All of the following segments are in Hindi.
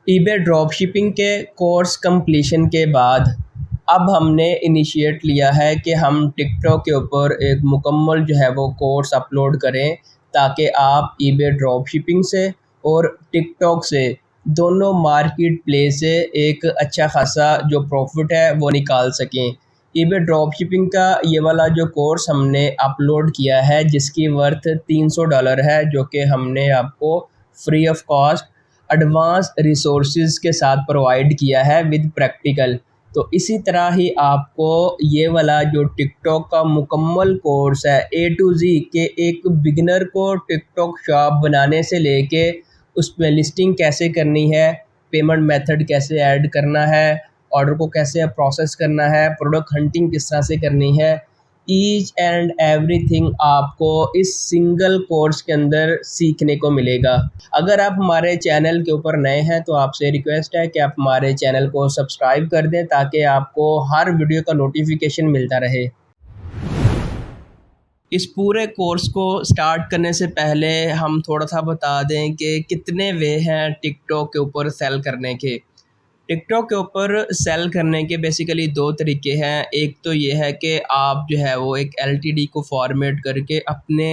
ईबे ड्रॉपशिपिंग के कोर्स कंप्लीशन के बाद अब हमने इनिशिएट लिया है कि हम टिकटॉक के ऊपर एक मुकम्मल जो है वो कोर्स अपलोड करें, ताकि आप ईबे ड्रॉपशिपिंग से और टिकटॉक से दोनों मार्केट प्लेस से एक अच्छा खासा जो प्रॉफिट है वो निकाल सकें। ईबे ड्रॉपशिपिंग का ये वाला जो कोर्स हमने अपलोड किया है, जिसकी वर्थ $300 है, जो कि हमने आपको free of cost advance resources के साथ प्रोवाइड किया है विद प्रैक्टिकल। तो इसी तरह ही आपको ये वाला जो टिकटॉक का मुकम्मल कोर्स है ए टू ज़ी के एक बिगिनर को टिकटॉक शॉप बनाने से लेके उसमें लिस्टिंग कैसे करनी है, पेमेंट मेथड कैसे ऐड करना है, ऑर्डर को कैसे प्रोसेस करना है, प्रोडक्ट हंटिंग किस तरह से करनी है, ईच एंड एवरीथिंग आपको इस सिंगल कोर्स के अंदर सीखने को मिलेगा। अगर आप हमारे चैनल के ऊपर नए हैं तो आपसे रिक्वेस्ट है कि आप हमारे चैनल को सब्सक्राइब कर दें, ताकि आपको हर वीडियो का नोटिफिकेशन मिलता रहे। इस पूरे कोर्स को स्टार्ट करने से पहले हम थोड़ा सा बता दें कि कितने वे हैं टिकटॉक के ऊपर सेल करने के। टिकटॉक के ऊपर सेल करने के बेसिकली दो तरीके हैं। एक तो ये है कि आप जो है वो एक एलटीडी को फॉर्मेट करके अपने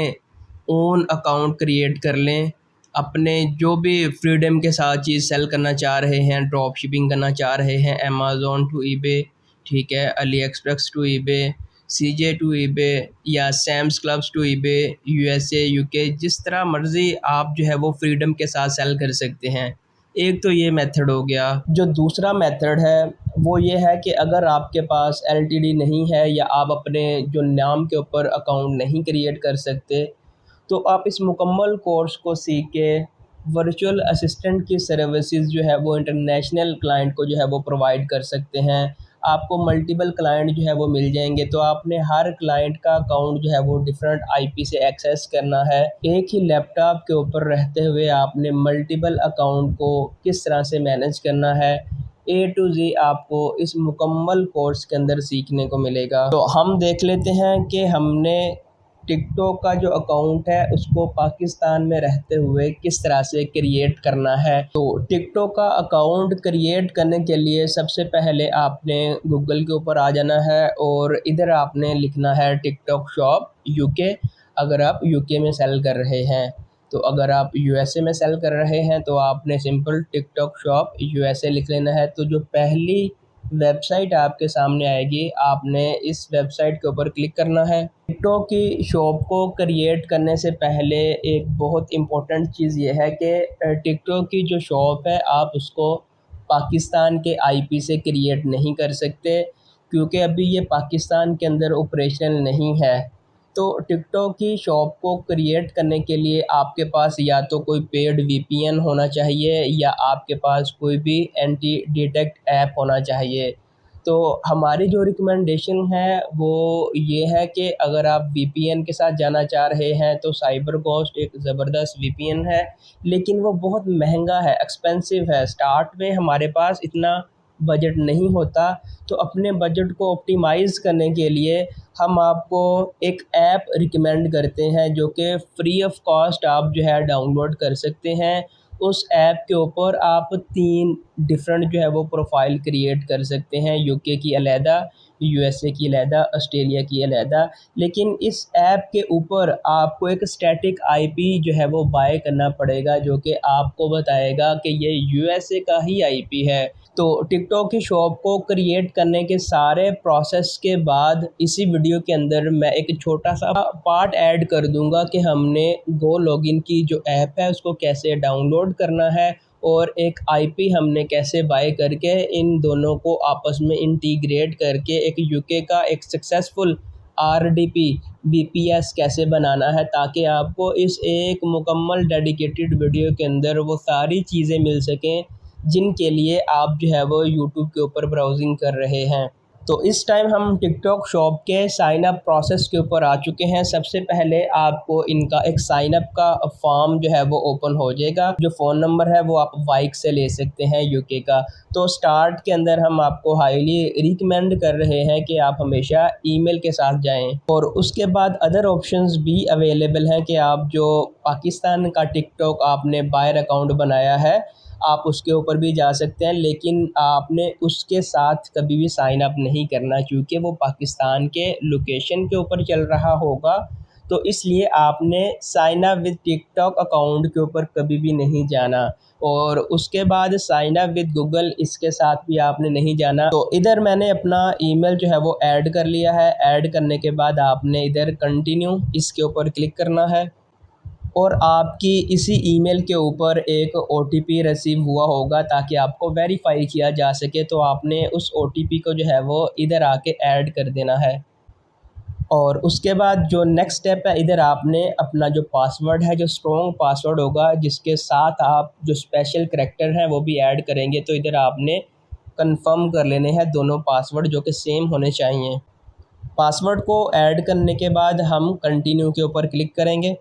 ओन अकाउंट क्रिएट कर लें, अपने जो भी फ्रीडम के साथ चीज़ सेल करना चाह रहे हैं, ड्रॉप शिपिंग करना चाह रहे हैं, अमेज़ॉन टू ईबे, ठीक है, AliExpress to eBay, CJ to eBay या Sam's clubs to eBay, USA, UK, जिस तरह मर्ज़ी आप जो है वो फ्रीडम के साथ सेल कर सकते हैं। एक तो ये मेथड हो गया। जो दूसरा मेथड है वो ये है कि अगर आपके पास एलटीडी नहीं है या आप अपने जो नाम के ऊपर अकाउंट नहीं क्रिएट कर सकते, तो आप इस मुकम्मल कोर्स को सीख के वर्चुअल असिस्टेंट की सर्विसेज जो है वो इंटरनेशनल क्लाइंट को जो है वो प्रोवाइड कर सकते हैं। आपको मल्टीपल क्लाइंट जो है वो मिल जाएंगे, तो आपने हर क्लाइंट का अकाउंट जो है वो डिफरेंट आईपी से एक्सेस करना है। एक ही लैपटॉप के ऊपर रहते हुए आपने मल्टीपल अकाउंट को किस तरह से मैनेज करना है, ए टू ज़ी आपको इस मुकम्मल कोर्स के अंदर सीखने को मिलेगा। तो हम देख लेते हैं कि हमने टिकटॉक का जो अकाउंट है उसको पाकिस्तान में रहते हुए किस तरह से क्रिएट करना है। तो टिकटॉक का अकाउंट क्रिएट करने के लिए सबसे पहले आपने गूगल के ऊपर आ जाना है और इधर आपने लिखना है टिकटॉक शॉप यूके, अगर आप यूके में सेल कर रहे हैं। तो अगर आप यूएसए में सेल कर रहे हैं तो आपने सिंपल टिकटॉक शॉप यूएसए लिख लेना है। तो जो पहली वेबसाइट आपके सामने आएगी, आपने इस वेबसाइट के ऊपर क्लिक करना है। टिकटॉक की शॉप को क्रिएट करने से पहले एक बहुत इम्पोर्टेंट चीज़ ये है कि टिकटॉक की जो शॉप है आप उसको पाकिस्तान के आईपी से क्रिएट नहीं कर सकते, क्योंकि अभी ये पाकिस्तान के अंदर ऑपरेशनल नहीं है। तो टिकटॉक की शॉप को क्रिएट करने के लिए आपके पास या तो कोई पेड वीपीएन होना चाहिए या आपके पास कोई भी एंटी डिटेक्ट ऐप होना चाहिए। तो हमारी जो रिकमेंडेशन है वो ये है कि अगर आप वीपीएन के साथ जाना चाह रहे हैं तो साइबर गोस्ट एक ज़बरदस्त वीपीएन है, लेकिन वो बहुत महंगा है, एक्सपेंसिव है। स्टार्ट में हमारे पास इतना बजट नहीं होता, तो अपने बजट को ऑप्टिमाइज़ करने के लिए हम आपको एक ऐप रिकमेंड करते हैं जो कि फ्री ऑफ कॉस्ट आप जो है डाउनलोड कर सकते हैं। उस ऐप के ऊपर आप 3 डिफरेंट जो है वो प्रोफाइल क्रिएट कर सकते हैं, यूके की अलहदा, यूएसए की अलहदा, ऑस्ट्रेलिया की अलहदा। लेकिन इस ऐप के ऊपर आपको एक स्टैटिक आईपी जो है वो बाय करना पड़ेगा, जो कि आपको बताएगा कि ये यूएसए का ही आईपी है। तो टिकटॉक की शॉप को क्रिएट करने के सारे प्रोसेस के बाद इसी वीडियो के अंदर मैं एक छोटा सा पार्ट ऐड कर दूंगा कि हमने गो लॉगिन की जो ऐप है उसको कैसे डाउनलोड करना है और एक आईपी हमने कैसे बाय करके इन दोनों को आपस में इंटीग्रेट करके एक यूके का एक सक्सेसफुल आरडीपी बीपीएस कैसे बनाना है, ताकि आपको इस एक मुकम्मल डेडिकेटेड वीडियो के अंदर वो सारी चीज़ें मिल सकें जिनके लिए आप जो है वो यूट्यूब के ऊपर ब्राउजिंग कर रहे हैं। तो इस टाइम हम टिकटॉक शॉप के साइन अप प्रोसेस के ऊपर आ चुके हैं। सबसे पहले आपको इनका एक साइन अप का फॉर्म जो है वो ओपन हो जाएगा। जो फ़ोन नंबर है वो आप वाइक से ले सकते हैं यूके का। तो स्टार्ट के अंदर हम आपको हाईली रिकमेंड कर रहे हैं कि आप हमेशा ईमेल के साथ जाएं, और उसके बाद अदर ऑप्शंस भी अवेलेबल हैं कि आप जो पाकिस्तान का टिकटॉक आपने बायर अकाउंट बनाया है, आप उसके ऊपर भी जा सकते हैं, लेकिन आपने उसके साथ कभी भी साइन अप नहीं करना, क्योंकि वो पाकिस्तान के लोकेशन के ऊपर चल रहा होगा। तो इसलिए आपने sign up with TikTok account के ऊपर कभी भी नहीं जाना। और उसके बाद साइन अप विद गूगल, इसके साथ भी आपने नहीं जाना। तो इधर मैंने अपना ईमेल जो है वो ऐड कर लिया है। ऐड करने के बाद आपने इधर कंटिन्यू इसके ऊपर क्लिक करना है और आपकी इसी ईमेल के ऊपर एक ओटीपी रिसीव हुआ होगा ताकि आपको वेरीफाई किया जा सके। तो आपने उस ओटीपी को जो है वो इधर आके ऐड कर देना है। और उसके बाद जो नेक्स्ट स्टेप है, इधर आपने अपना जो पासवर्ड है, जो स्ट्रॉन्ग पासवर्ड होगा जिसके साथ आप जो स्पेशल करैक्टर हैं वो भी ऐड करेंगे, तो इधर आपने कंफर्म कर लेने हैं दोनों पासवर्ड जो कि सेम होने चाहिए। पासवर्ड को ऐड करने के बाद हम कंटिन्यू के ऊपर क्लिक करेंगे।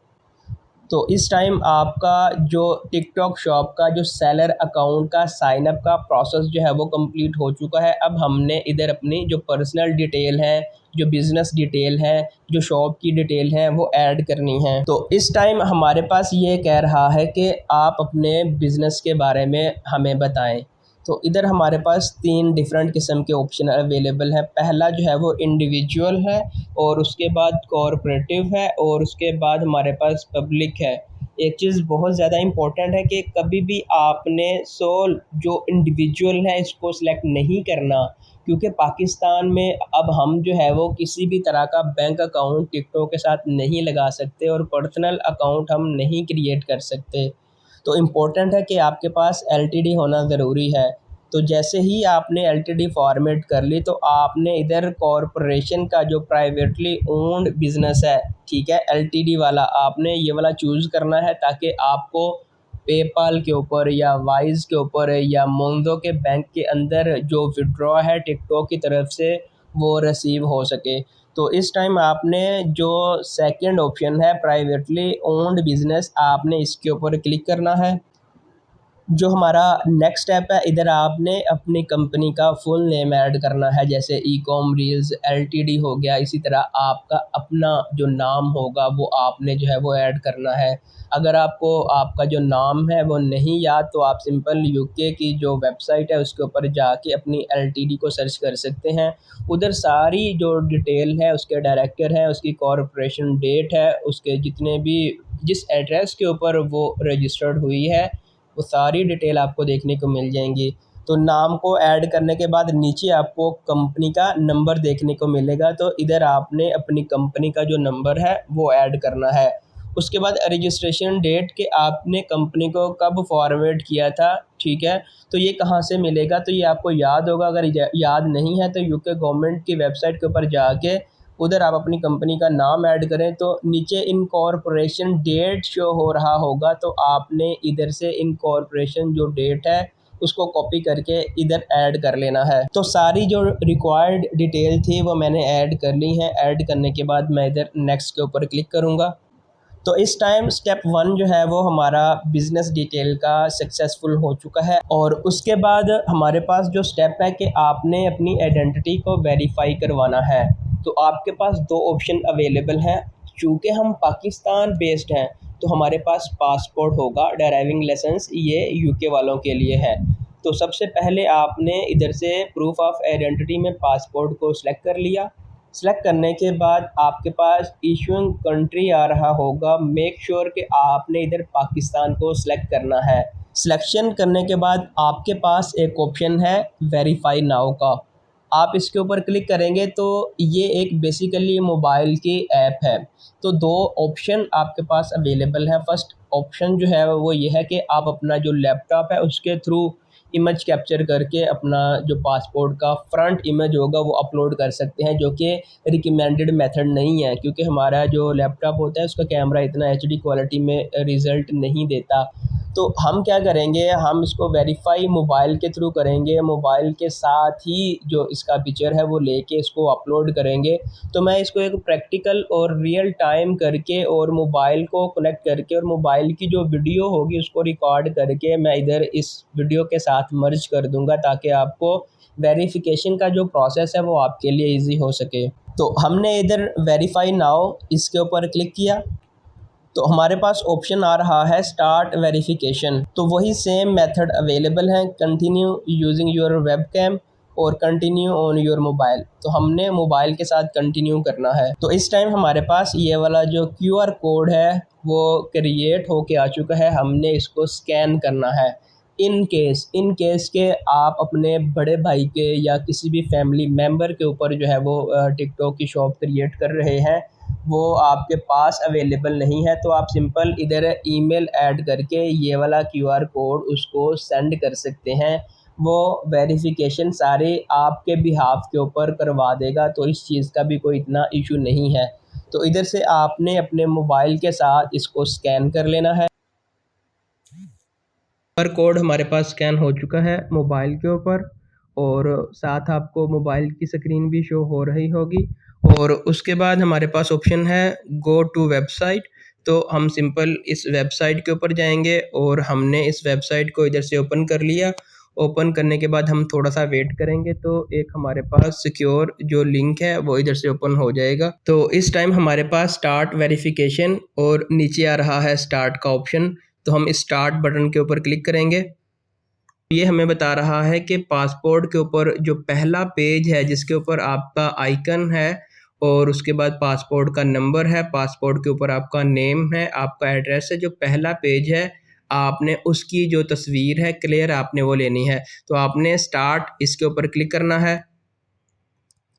तो इस टाइम आपका जो टिकटॉक शॉप का जो सेलर अकाउंट का साइन अप का प्रोसेस जो है वो कंप्लीट हो चुका है। अब हमने इधर अपनी जो पर्सनल डिटेल है, जो बिज़नेस डिटेल है, जो शॉप की डिटेल है वो ऐड करनी है। तो इस टाइम हमारे पास ये कह रहा है कि आप अपने बिज़नेस के बारे में हमें बताएं। तो इधर हमारे पास 3 डिफरेंट किस्म के ऑप्शन अवेलेबल है। पहला जो है वो इंडिविजुअल है, और उसके बाद कॉरपोरेटिव है, और उसके बाद हमारे पास पब्लिक है। एक चीज़ बहुत ज़्यादा इम्पोर्टेंट है कि कभी भी आपने सोल जो इंडिविजुअल है इसको सिलेक्ट नहीं करना, क्योंकि पाकिस्तान में अब हम जो है वो किसी भी तरह का बैंक अकाउंट टिकटॉक के साथ नहीं लगा सकते और पर्सनल अकाउंट हम नहीं क्रिएट कर सकते। तो इम्पोर्टेंट है कि आपके पास एलटीडी होना ज़रूरी है। तो जैसे ही आपने एलटीडी फॉर्मेट कर ली, तो आपने इधर कॉरपोरेशन का जो प्राइवेटली ओन्ड बिज़नेस है, ठीक है, एलटीडी वाला आपने ये वाला चूज़ करना है, ताकि आपको पेपाल के ऊपर या वाइज के ऊपर या मोंजो के बैंक के अंदर जो विड्रॉ है टिकटॉक की तरफ से वो रिसीव हो सके। तो इस टाइम आपने जो सेकंड ऑप्शन है प्राइवेटली ओन्ड बिज़नेस, आपने इसके ऊपर क्लिक करना है। जो हमारा नेक्स्ट स्टेप है, इधर आपने अपनी कंपनी का फुल नेम ऐड करना है, जैसे ई कॉम रील्स एलटीडी हो गया। इसी तरह आपका अपना जो नाम होगा वो आपने जो है वो ऐड करना है। अगर आपको आपका जो नाम है वो नहीं याद, तो आप सिंपल यूके की जो वेबसाइट है उसके ऊपर जाके अपनी एलटीडी को सर्च कर सकते हैं। उधर सारी जो डिटेल है, उसके डायरेक्टर है, उसकी कॉरपोरेशन डेट है, उसके जितने भी जिस एड्रेस के ऊपर वो रजिस्टर्ड हुई है वो सारी डिटेल आपको देखने को मिल जाएंगी। तो नाम को ऐड करने के बाद नीचे आपको कंपनी का नंबर देखने को मिलेगा, तो इधर आपने अपनी कंपनी का जो नंबर है वो ऐड करना है। उसके बाद रजिस्ट्रेशन डेट के आपने कंपनी को कब फॉर्मेट किया था, ठीक है, तो ये कहाँ से मिलेगा, तो ये आपको याद होगा। अगर याद नहीं है तो यूके गवर्नमेंट की वेबसाइट के ऊपर जाके उधर आप अपनी कंपनी का नाम ऐड करें, तो नीचे इनकॉर्पोरेशन डेट शो हो रहा होगा, तो आपने इधर से इनकॉर्पोरेशन जो डेट है उसको कॉपी करके इधर ऐड कर लेना है। तो सारी जो रिक्वायर्ड डिटेल थी वो मैंने ऐड कर ली है। ऐड करने के बाद मैं इधर नेक्स्ट के ऊपर क्लिक करूँगा। तो इस टाइम स्टेप 1 जो है वो हमारा बिज़नेस डिटेल का सक्सेसफुल हो चुका है। और उसके बाद हमारे पास जो स्टेप है कि आपने अपनी आइडेंटिटी को वेरीफाई करवाना है। तो आपके पास 2 ऑप्शन अवेलेबल हैं। चूँकि हम पाकिस्तान बेस्ड हैं तो हमारे पास पासपोर्ट होगा, ड्राइविंग लाइसेंस ये यूके वालों के लिए है। तो सबसे पहले आपने इधर से प्रूफ ऑफ आइडेंटिटी में पासपोर्ट को सिलेक्ट कर लिया। सेलेक्ट करने के बाद आपके पास इशूइंग कंट्री आ रहा होगा। मेक श्योर कि आपने इधर पाकिस्तान को सिलेक्ट करना है। सिलेक्शन करने के बाद आपके पास एक ऑप्शन है वेरीफाई नाउ का। आप इसके ऊपर क्लिक करेंगे तो ये एक बेसिकली मोबाइल की ऐप है। तो 2 ऑप्शन आपके पास अवेलेबल है। फर्स्ट ऑप्शन जो है वो ये है कि आप अपना जो लैपटॉप है उसके थ्रू इमेज कैप्चर करके अपना जो पासपोर्ट का फ्रंट इमेज होगा वो अपलोड कर सकते हैं, जो कि रिकमेंडेड मेथड नहीं है, क्योंकि हमारा जो लैपटॉप होता है उसका कैमरा इतना एचडी क्वालिटी में रिज़ल्ट नहीं देता। तो हम क्या करेंगे, हम इसको वेरीफाई मोबाइल के थ्रू करेंगे। मोबाइल के साथ ही जो इसका पिक्चर है वो लेके इसको अपलोड करेंगे। तो मैं इसको एक प्रैक्टिकल और रियल टाइम करके और मोबाइल को कनेक्ट करके और मोबाइल की जो वीडियो होगी उसको रिकॉर्ड करके मैं इधर इस वीडियो के साथ मर्ज कर दूंगा, ताकि आपको वेरिफिकेशन का जो प्रोसेस है वो आपके लिए ईजी हो सके। तो हमने इधर वेरीफाई नाउ इसके ऊपर क्लिक किया। तो हमारे पास ऑप्शन आ रहा है स्टार्ट वेरिफिकेशन। तो वही सेम मेथड अवेलेबल है, continue using your webcam और कंटिन्यू ऑन योर मोबाइल। तो हमने मोबाइल के साथ कंटिन्यू करना है। तो इस टाइम हमारे पास ये वाला जो QR कोड है वो क्रिएट होके आ चुका है, हमने इसको स्कैन करना है। इन केस के आप अपने बड़े भाई के या किसी भी फैमिली मेम्बर के ऊपर जो है वो टिकटॉक की शॉप क्रिएट कर रहे हैं, वो आपके पास अवेलेबल नहीं है, तो आप सिंपल इधर ईमेल ऐड करके ये वाला QR कोड उसको सेंड कर सकते हैं। वो वेरिफिकेशन सारे आपके बिहाफ के ऊपर करवा देगा, तो इस चीज़ का भी कोई इतना इशू नहीं है। तो इधर से आपने अपने मोबाइल के साथ इसको स्कैन कर लेना है। QR कोड हमारे पास स्कैन हो चुका है मोबाइल के ऊपर, और साथ आपको मोबाइल की स्क्रीन भी शो हो रही होगी। और उसके बाद हमारे पास ऑप्शन है गो टू वेबसाइट। तो हम सिंपल इस वेबसाइट के ऊपर जाएंगे और हमने इस वेबसाइट को इधर से ओपन कर लिया। ओपन करने के बाद हम थोड़ा सा वेट करेंगे तो एक हमारे पास सिक्योर जो लिंक है वो इधर से ओपन हो जाएगा। तो इस टाइम हमारे पास स्टार्ट वेरिफिकेशन और नीचे आ रहा है स्टार्ट का ऑप्शन। तो हम इस स्टार्ट बटन के ऊपर क्लिक करेंगे। ये हमें बता रहा है कि पासपोर्ट के ऊपर जो पहला पेज है जिसके ऊपर आपका आइकन है और उसके बाद पासपोर्ट का नंबर है, पासपोर्ट के ऊपर आपका नेम है, आपका एड्रेस है, जो पहला पेज है आपने उसकी जो तस्वीर है क्लियर आपने वो लेनी है। तो आपने स्टार्ट इसके ऊपर क्लिक करना है।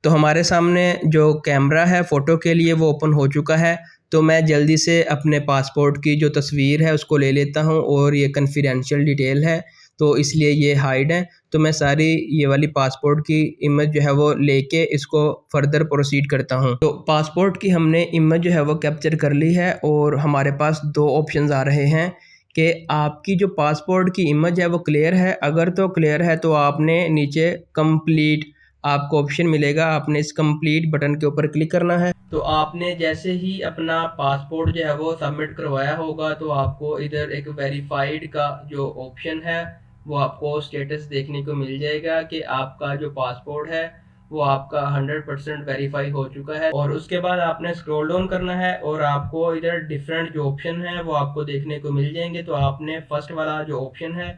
तो हमारे सामने जो कैमरा है फ़ोटो के लिए वो ओपन हो चुका है। तो मैं जल्दी से अपने पासपोर्ट की जो तस्वीर है उसको ले लेता हूँ, और ये कॉन्फिडेंशियल डिटेल है तो इसलिए ये हाइड है। तो मैं सारी ये वाली पासपोर्ट की इमेज जो है वो लेके इसको फर्दर प्रोसीड करता हूँ। तो पासपोर्ट की हमने इमेज जो है वो कैप्चर कर ली है, और हमारे पास दो ऑप्शंस आ रहे हैं कि आपकी जो पासपोर्ट की इमेज है वो क्लियर है। अगर तो क्लियर है तो आपने नीचे कंप्लीट आपको ऑप्शन मिलेगा, आपने इस कंप्लीट बटन के ऊपर क्लिक करना है। तो आपने जैसे ही अपना पासपोर्ट जो है वो सबमिट करवाया होगा तो आपको इधर एक वेरीफाइड का जो ऑप्शन है वो आपको स्टेटस देखने को मिल जाएगा कि आपका जो पासपोर्ट है वो आपका 100% वेरीफाई हो चुका है। और उसके बाद आपने स्क्रॉल डाउन करना है और आपको इधर डिफरेंट जो ऑप्शन है वो आपको देखने को मिल जाएंगे। तो आपने फर्स्ट वाला जो ऑप्शन है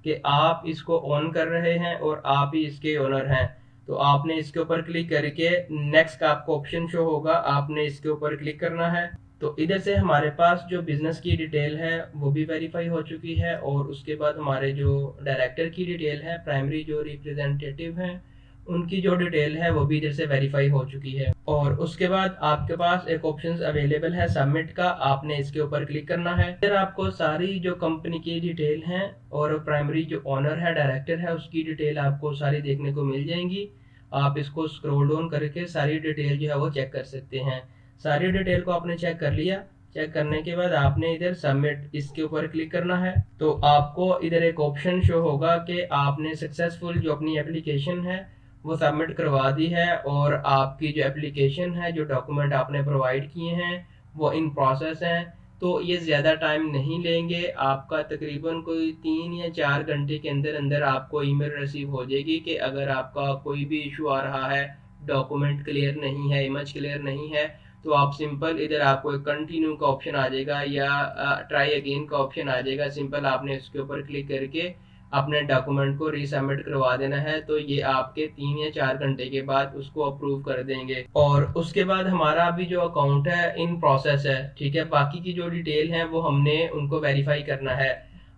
कि आप इसको ऑन कर रहे हैं और आप ही इसके ओनर हैं, तो आपने इसके ऊपर क्लिक करके नेक्स्ट का आपको ऑप्शन शो होगा, आपने इसके ऊपर क्लिक करना है। तो इधर से हमारे पास जो बिजनेस की डिटेल है वो भी वेरीफाई हो चुकी है, और उसके बाद हमारे जो डायरेक्टर की डिटेल है, प्राइमरी जो रिप्रेजेंटेटिव हैं उनकी जो डिटेल है वो भी इधर से वेरीफाई हो चुकी है। और उसके बाद आपके पास एक ऑप्शन अवेलेबल है सबमिट का, आपने इसके ऊपर क्लिक करना है। फिर आपको सारी जो कंपनी की डिटेल है और प्राइमरी जो ओनर है डायरेक्टर है उसकी डिटेल आपको सारी देखने को मिल जाएंगी। आप इसको स्क्रॉल डाउन करके सारी डिटेल जो है वो चेक कर सकते हैं। सारी डिटेल को आपने चेक कर लिया। चेक करने के बाद आपने इधर सबमिट इसके ऊपर क्लिक करना है। तो आपको इधर एक ऑप्शन शो होगा कि आपने सक्सेसफुल जो अपनी एप्लीकेशन है वो सबमिट करवा दी है, और आपकी जो एप्लीकेशन है जो डॉक्यूमेंट आपने प्रोवाइड किए हैं वो इन प्रोसेस हैं। तो ये ज़्यादा टाइम नहीं लेंगे, आपका तकरीबन कोई 3 या 4 घंटे के अंदर अंदर आपको ईमेल रिसीव हो जाएगी कि अगर आपका कोई भी इशू आ रहा है, डॉक्यूमेंट क्लियर नहीं है, इमेज क्लियर नहीं है, तो आप सिंपल इधर आपको एक कंटिन्यू का ऑप्शन आ जाएगा या ट्राई अगेन का ऑप्शन आ जाएगा। सिंपल आपने इसके ऊपर क्लिक करके अपने डॉक्यूमेंट को रीसबमिट करवा देना है। तो ये आपके 3 या 4 घंटे के बाद उसको अप्रूव कर देंगे, और उसके बाद हमारा अभी जो अकाउंट है इन प्रोसेस है, ठीक है। बाकी की जो डिटेल है वो हमने उनको वेरीफाई करना है।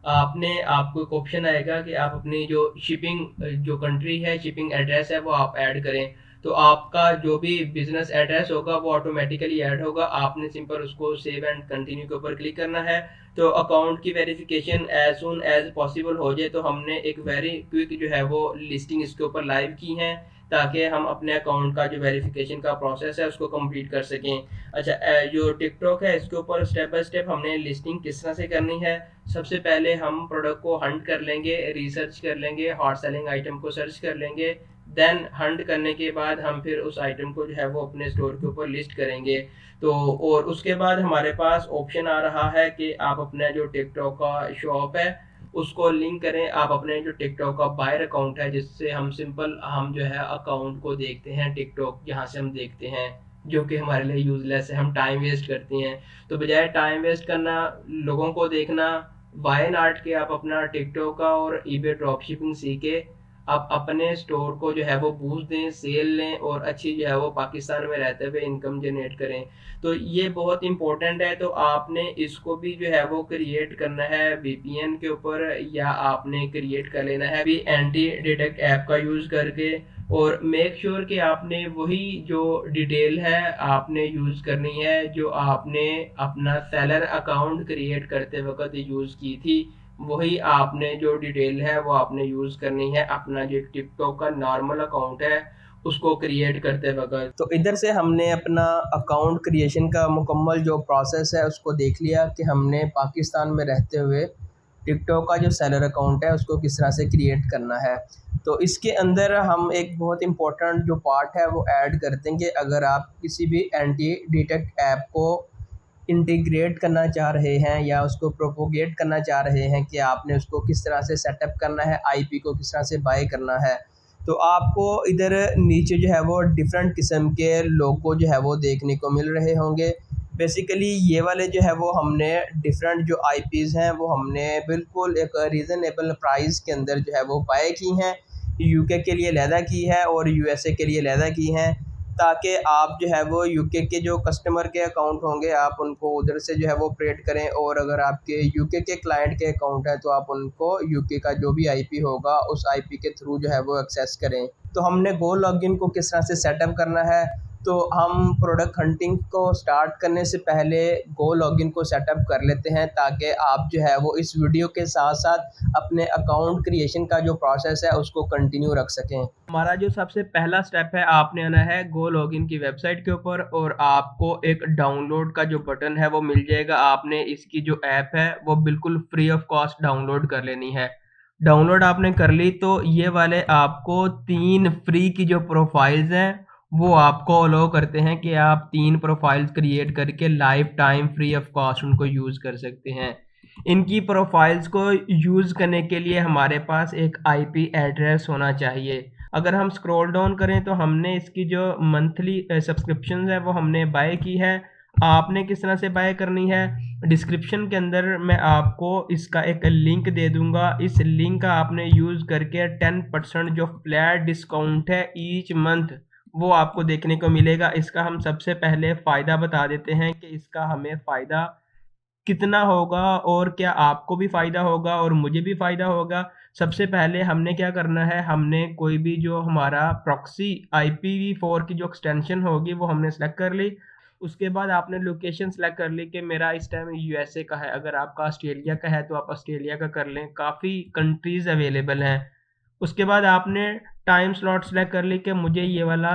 आपको एक ऑप्शन आएगा कि आप अपनी जो शिपिंग जो कंट्री है, शिपिंग एड्रेस है वो आप ऐड करें। तो आपका जो भी बिजनेस एड्रेस होगा वो ऑटोमेटिकली ऐड होगा, आपने सिंपल उसको सेव एंड कंटिन्यू के ऊपर क्लिक करना है। तो अकाउंट की verification as soon as possible हो जाए तो हमने एक वेरी क्विक जो है वो लिस्टिंग इसके ऊपर लाइव की है, ताकि हम अपने अकाउंट का जो वेरिफिकेशन का प्रोसेस है उसको कंप्लीट कर सकें। अच्छा, जो टिकटॉक है इसके ऊपर स्टेप बाय स्टेप हमने लिस्टिंग किस तरह से करनी है। सबसे पहले हम प्रोडक्ट को हंट कर लेंगे, रिसर्च कर लेंगे, हॉट सेलिंग आइटम को सर्च कर लेंगे। देन हंट करने के बाद हम फिर उस आइटम को जो है वो अपने स्टोर के ऊपर लिस्ट करेंगे। तो और उसके बाद हमारे पास ऑप्शन आ रहा है कि आप अपना जो टिकटॉक का शॉप है उसको लिंक करें, आप अपने जो टिकटॉक का बायर अकाउंट है जिससे हम सिंपल हम जो है अकाउंट को देखते हैं, टिकटॉक जहाँ से हम देखते हैं जो कि हमारे लिए यूज़लेस है, हम टाइम वेस्ट करते हैं। तो बजाय टाइम वेस्ट करना, लोगों को देखना, व्हाई नॉट कि आप अपना टिकटॉक का और ईबे ड्रॉप शिपिंग सीखे आप अपने स्टोर को जो है वो बूस्ट दें, सेल लें और अच्छी जो है वो पाकिस्तान में रहते हुए इनकम जनरेट करें। तो ये बहुत इंपॉर्टेंट है। तो आपने इसको भी जो है वो क्रिएट करना है वीपीएन के ऊपर, या आपने क्रिएट कर लेना है भी एंटी डिटेक्ट ऐप का यूज़ करके। और मेक श्योर कि आपने वही जो डिटेल है आपने यूज़ करनी है जो आपने अपना सेलर अकाउंट क्रिएट करते वक्त यूज़ की थी। वही आपने जो डिटेल है वो आपने यूज़ करनी है अपना जो टिकटॉक का नॉर्मल अकाउंट है उसको क्रिएट करते वक्त। तो इधर से हमने अपना अकाउंट क्रिएशन का मुकम्मल जो प्रोसेस है उसको देख लिया कि हमने पाकिस्तान में रहते हुए टिकटॉक का जो सेलर अकाउंट है उसको किस तरह से क्रिएट करना है। तो इसके अंदर हम एक बहुत इम्पोर्टेंट जो पार्ट है वो ऐड कर देंगे। अगर आप किसी भी एंटी डिटेक्ट ऐप को इंटीग्रेट करना चाह रहे हैं या उसको प्रोपोगेट करना चाह रहे हैं कि आपने उसको किस तरह से सेटअप करना है, आईपी को किस तरह से बाय करना है, तो आपको इधर नीचे जो है वो डिफरेंट किस्म के लोगो जो है वो देखने को मिल रहे होंगे। बेसिकली ये वाले जो है वो हमने डिफरेंट जो आईपीज़ हैं वो हमने बिल्कुल एक रीज़नेबल प्राइस के अंदर जो है वो बाय की हैं। यूके के लिए लहदा की है और यूएसए के लिए लहदा की हैं, ताकि आप जो है वो यूके के जो कस्टमर के अकाउंट होंगे आप उनको उधर से जो है वो ऑपरेट करें, और अगर आपके यूके के क्लाइंट के अकाउंट है तो आप उनको यूके का जो भी आईपी होगा उस आईपी के थ्रू जो है वो एक्सेस करें। तो हमने गो लॉगिन को किस तरह से सेटअप करना है, तो हम प्रोडक्ट हंटिंग को स्टार्ट करने से पहले गो लॉगिन को सेटअप कर लेते हैं, ताकि आप जो है वो इस वीडियो के साथ साथ अपने अकाउंट क्रिएशन का जो प्रोसेस है उसको कंटिन्यू रख सकें। हमारा जो सबसे पहला स्टेप है, आपने आना है गो लॉगिन की वेबसाइट के ऊपर और आपको एक डाउनलोड का जो बटन है वो मिल जाएगा। आपने इसकी जो ऐप है वो बिल्कुल फ्री ऑफ कॉस्ट डाउनलोड कर लेनी है। डाउनलोड आपने कर ली तो ये वाले आपको 3 फ्री की जो प्रोफाइल्स हैं वो आपको अलाउ करते हैं कि आप 3 प्रोफाइल्स क्रिएट करके life time free of cost उनको यूज़ कर सकते हैं। इनकी प्रोफाइल्स को यूज़ करने के लिए हमारे पास एक आईपी एड्रेस होना चाहिए। अगर हम स्क्रॉल डाउन करें तो हमने इसकी जो मंथली सब्सक्रिप्शन है वो हमने बाय की है। आपने किस तरह से बाय करनी है, डिस्क्रिप्शन के अंदर मैं आपको इसका एक लिंक दे दूंगा। इस लिंक का आपने यूज़ करके 10% जो फ्लैट डिस्काउंट है ईच मंथ वो आपको देखने को मिलेगा। इसका हम सबसे पहले फ़ायदा बता देते हैं कि इसका हमें फ़ायदा कितना होगा और क्या आपको भी फ़ायदा होगा और मुझे भी फ़ायदा होगा। सबसे पहले हमने क्या करना है, हमने कोई भी जो हमारा प्रॉक्सी IPv4 की जो एक्सटेंशन होगी वो हमने सेलेक्ट कर ली। उसके बाद आपने लोकेशन सेलेक्ट कर ली कि मेरा इस टाइम यूएसए का है, अगर आपका ऑस्ट्रेलिया का है तो आप ऑस्ट्रेलिया का कर लें, काफ़ी कंट्रीज़ अवेलेबल हैं। उसके बाद आपने टाइम स्लॉट सेलेक्ट कर ली कि मुझे ये वाला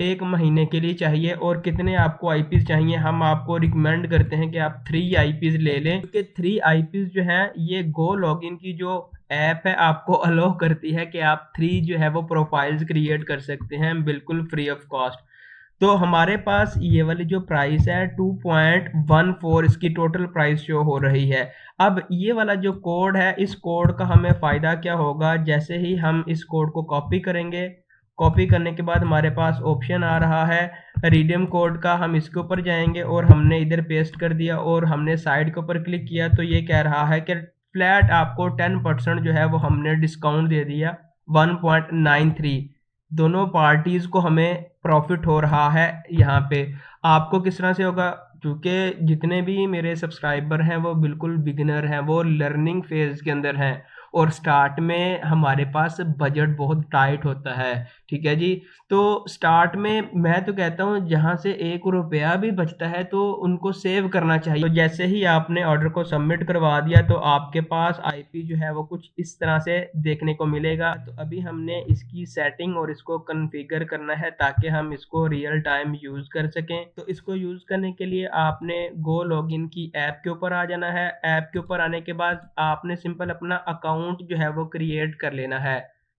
1 महीने के लिए चाहिए और कितने आपको आईपीज़ चाहिए। हम आपको रिकमेंड करते हैं कि आप 3 आईपीज़ ले लें, क्योंकि 3 आईपीज़ जो हैं ये गो लॉगिन की जो ऐप है आपको अलाउ करती है कि आप 3 जो है वो प्रोफाइल्स क्रिएट कर सकते हैं बिल्कुल फ्री ऑफ कॉस्ट। तो हमारे पास ये वाली जो प्राइस है 2.14 इसकी टोटल प्राइस शो हो रही है। अब ये वाला जो कोड है, इस कोड का हमें फ़ायदा क्या होगा, जैसे ही हम इस कोड को कॉपी करेंगे, कॉपी करने के बाद हमारे पास ऑप्शन आ रहा है रिडीम कोड का, हम इसके ऊपर जाएंगे और हमने इधर पेस्ट कर दिया और हमने साइड के ऊपर क्लिक किया तो ये कह रहा है कि फ्लैट आपको 10% जो है वो हमने डिस्काउंट दे दिया 1.93। दोनों पार्टीज़ को हमें प्रॉफिट हो रहा है यहाँ पे। आपको किस तरह से होगा, क्योंकि जितने भी मेरे सब्सक्राइबर हैं वो बिल्कुल बिगिनर हैं, वो लर्निंग फेज़ के अंदर हैं और स्टार्ट में हमारे पास बजट बहुत टाइट होता है, ठीक है जी। तो स्टार्ट में मैं तो कहता हूँ जहाँ से 1 रुपया भी बचता है तो उनको सेव करना चाहिए। तो जैसे ही आपने ऑर्डर को सबमिट करवा दिया तो आपके पास आईपी जो है वो कुछ इस तरह से देखने को मिलेगा। तो अभी हमने इसकी सेटिंग और इसको कॉन्फ़िगर करना है ताकि हम इसको रियल टाइम यूज़ कर सकें। तो इसको यूज़ करने के लिए आपने गो लॉगिन की ऐप के ऊपर आ जाना है। ऐप के ऊपर आने के बाद आपने सिंपल अपना अकाउंट जो है वो क्रिएट कर लेना है।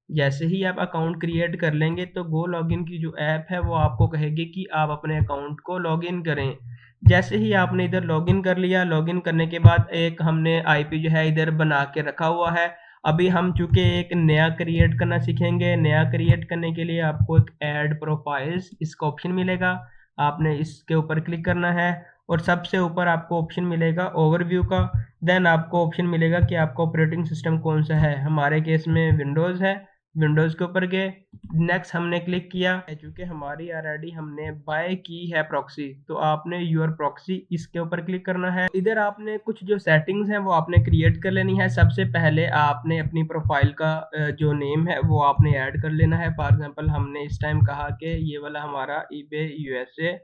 जैसे ही आप अकाउंट क्रिएट कर लेंगे तो गो लॉगिन की जो ऐप है वो आपको कहेगी कि आप अपने अकाउंट को लॉगिन करें। जैसे ही आपने इधर लॉगिन कर लिया, लॉगिन करने के बाद एक हमने आईपी जो है इधर बना के रखा हुआ है। अभी हम चूँकि एक नया क्रिएट करना सीखेंगे, नया क्रिएट करने के लिए आपको एक ऐड प्रोफाइल्स इसका ऑप्शन मिलेगा। आपने इसके ऊपर क्लिक करना है और सबसे ऊपर आपको ऑप्शन मिलेगा ओवरव्यू का। देन आपको ऑप्शन मिलेगा कि आपका ऑपरेटिंग सिस्टम कौन सा है। हमारे केस में विंडोज़ है, विंडोज़ के ऊपर गए, नेक्स्ट हमने क्लिक किया। चूँकि हमारी ऑलरेडी हमने बाय की है प्रॉक्सी, तो आपने योर प्रॉक्सी इसके ऊपर क्लिक करना है। इधर आपने कुछ जो सेटिंग्स हैं वो आपने क्रिएट कर लेनी है। सबसे पहले आपने अपनी प्रोफाइल का जो नेम है वो आपने ऐड कर लेना है। फॉर एग्जांपल हमने इस टाइम कहा कि ये वाला हमारा ईबे यूएसए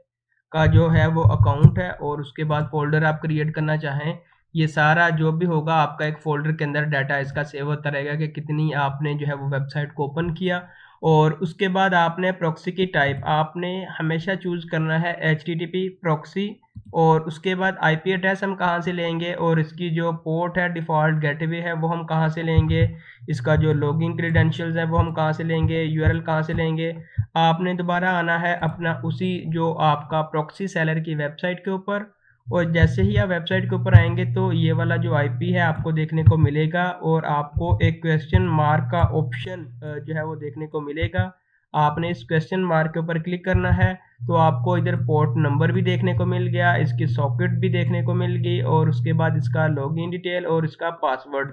का जो है वो अकाउंट है, और उसके बाद फ़ोल्डर आप क्रिएट करना चाहें, ये सारा जो भी होगा आपका एक फ़ोल्डर के अंदर डाटा इसका सेव होता रहेगा कि कितनी आपने जो है वो वेबसाइट को ओपन किया। और उसके बाद आपने प्रॉक्सी की टाइप आपने हमेशा चूज़ करना है एचटीटीपी प्रॉक्सी, और उसके बाद आईपी एड्रेस हम कहाँ से लेंगे, और इसकी जो पोर्ट है डिफ़ॉल्ट गेटवे है वो हम कहाँ से लेंगे, इसका जो लॉगिन क्रेडेंशियल्स है वो हम कहाँ से लेंगे, यूआरएल कहाँ से लेंगे। आपने दोबारा आना है अपना उसी जो आपका प्रॉक्सी सेलर की वेबसाइट के ऊपर, और जैसे ही आप वेबसाइट के ऊपर आएंगे तो ये वाला जो आईपी है आपको देखने को मिलेगा, और आपको एक क्वेश्चन मार्क का ऑप्शन जो है वो देखने को मिलेगा। आपने इस क्वेश्चन मार्क के ऊपर क्लिक करना है, तो आपको इधर पोर्ट नंबर भी देखने को मिल गया, इसकी सॉकेट भी देखने को मिल गई, और उसके बाद इसका लॉगिन डिटेल और इसका पासवर्ड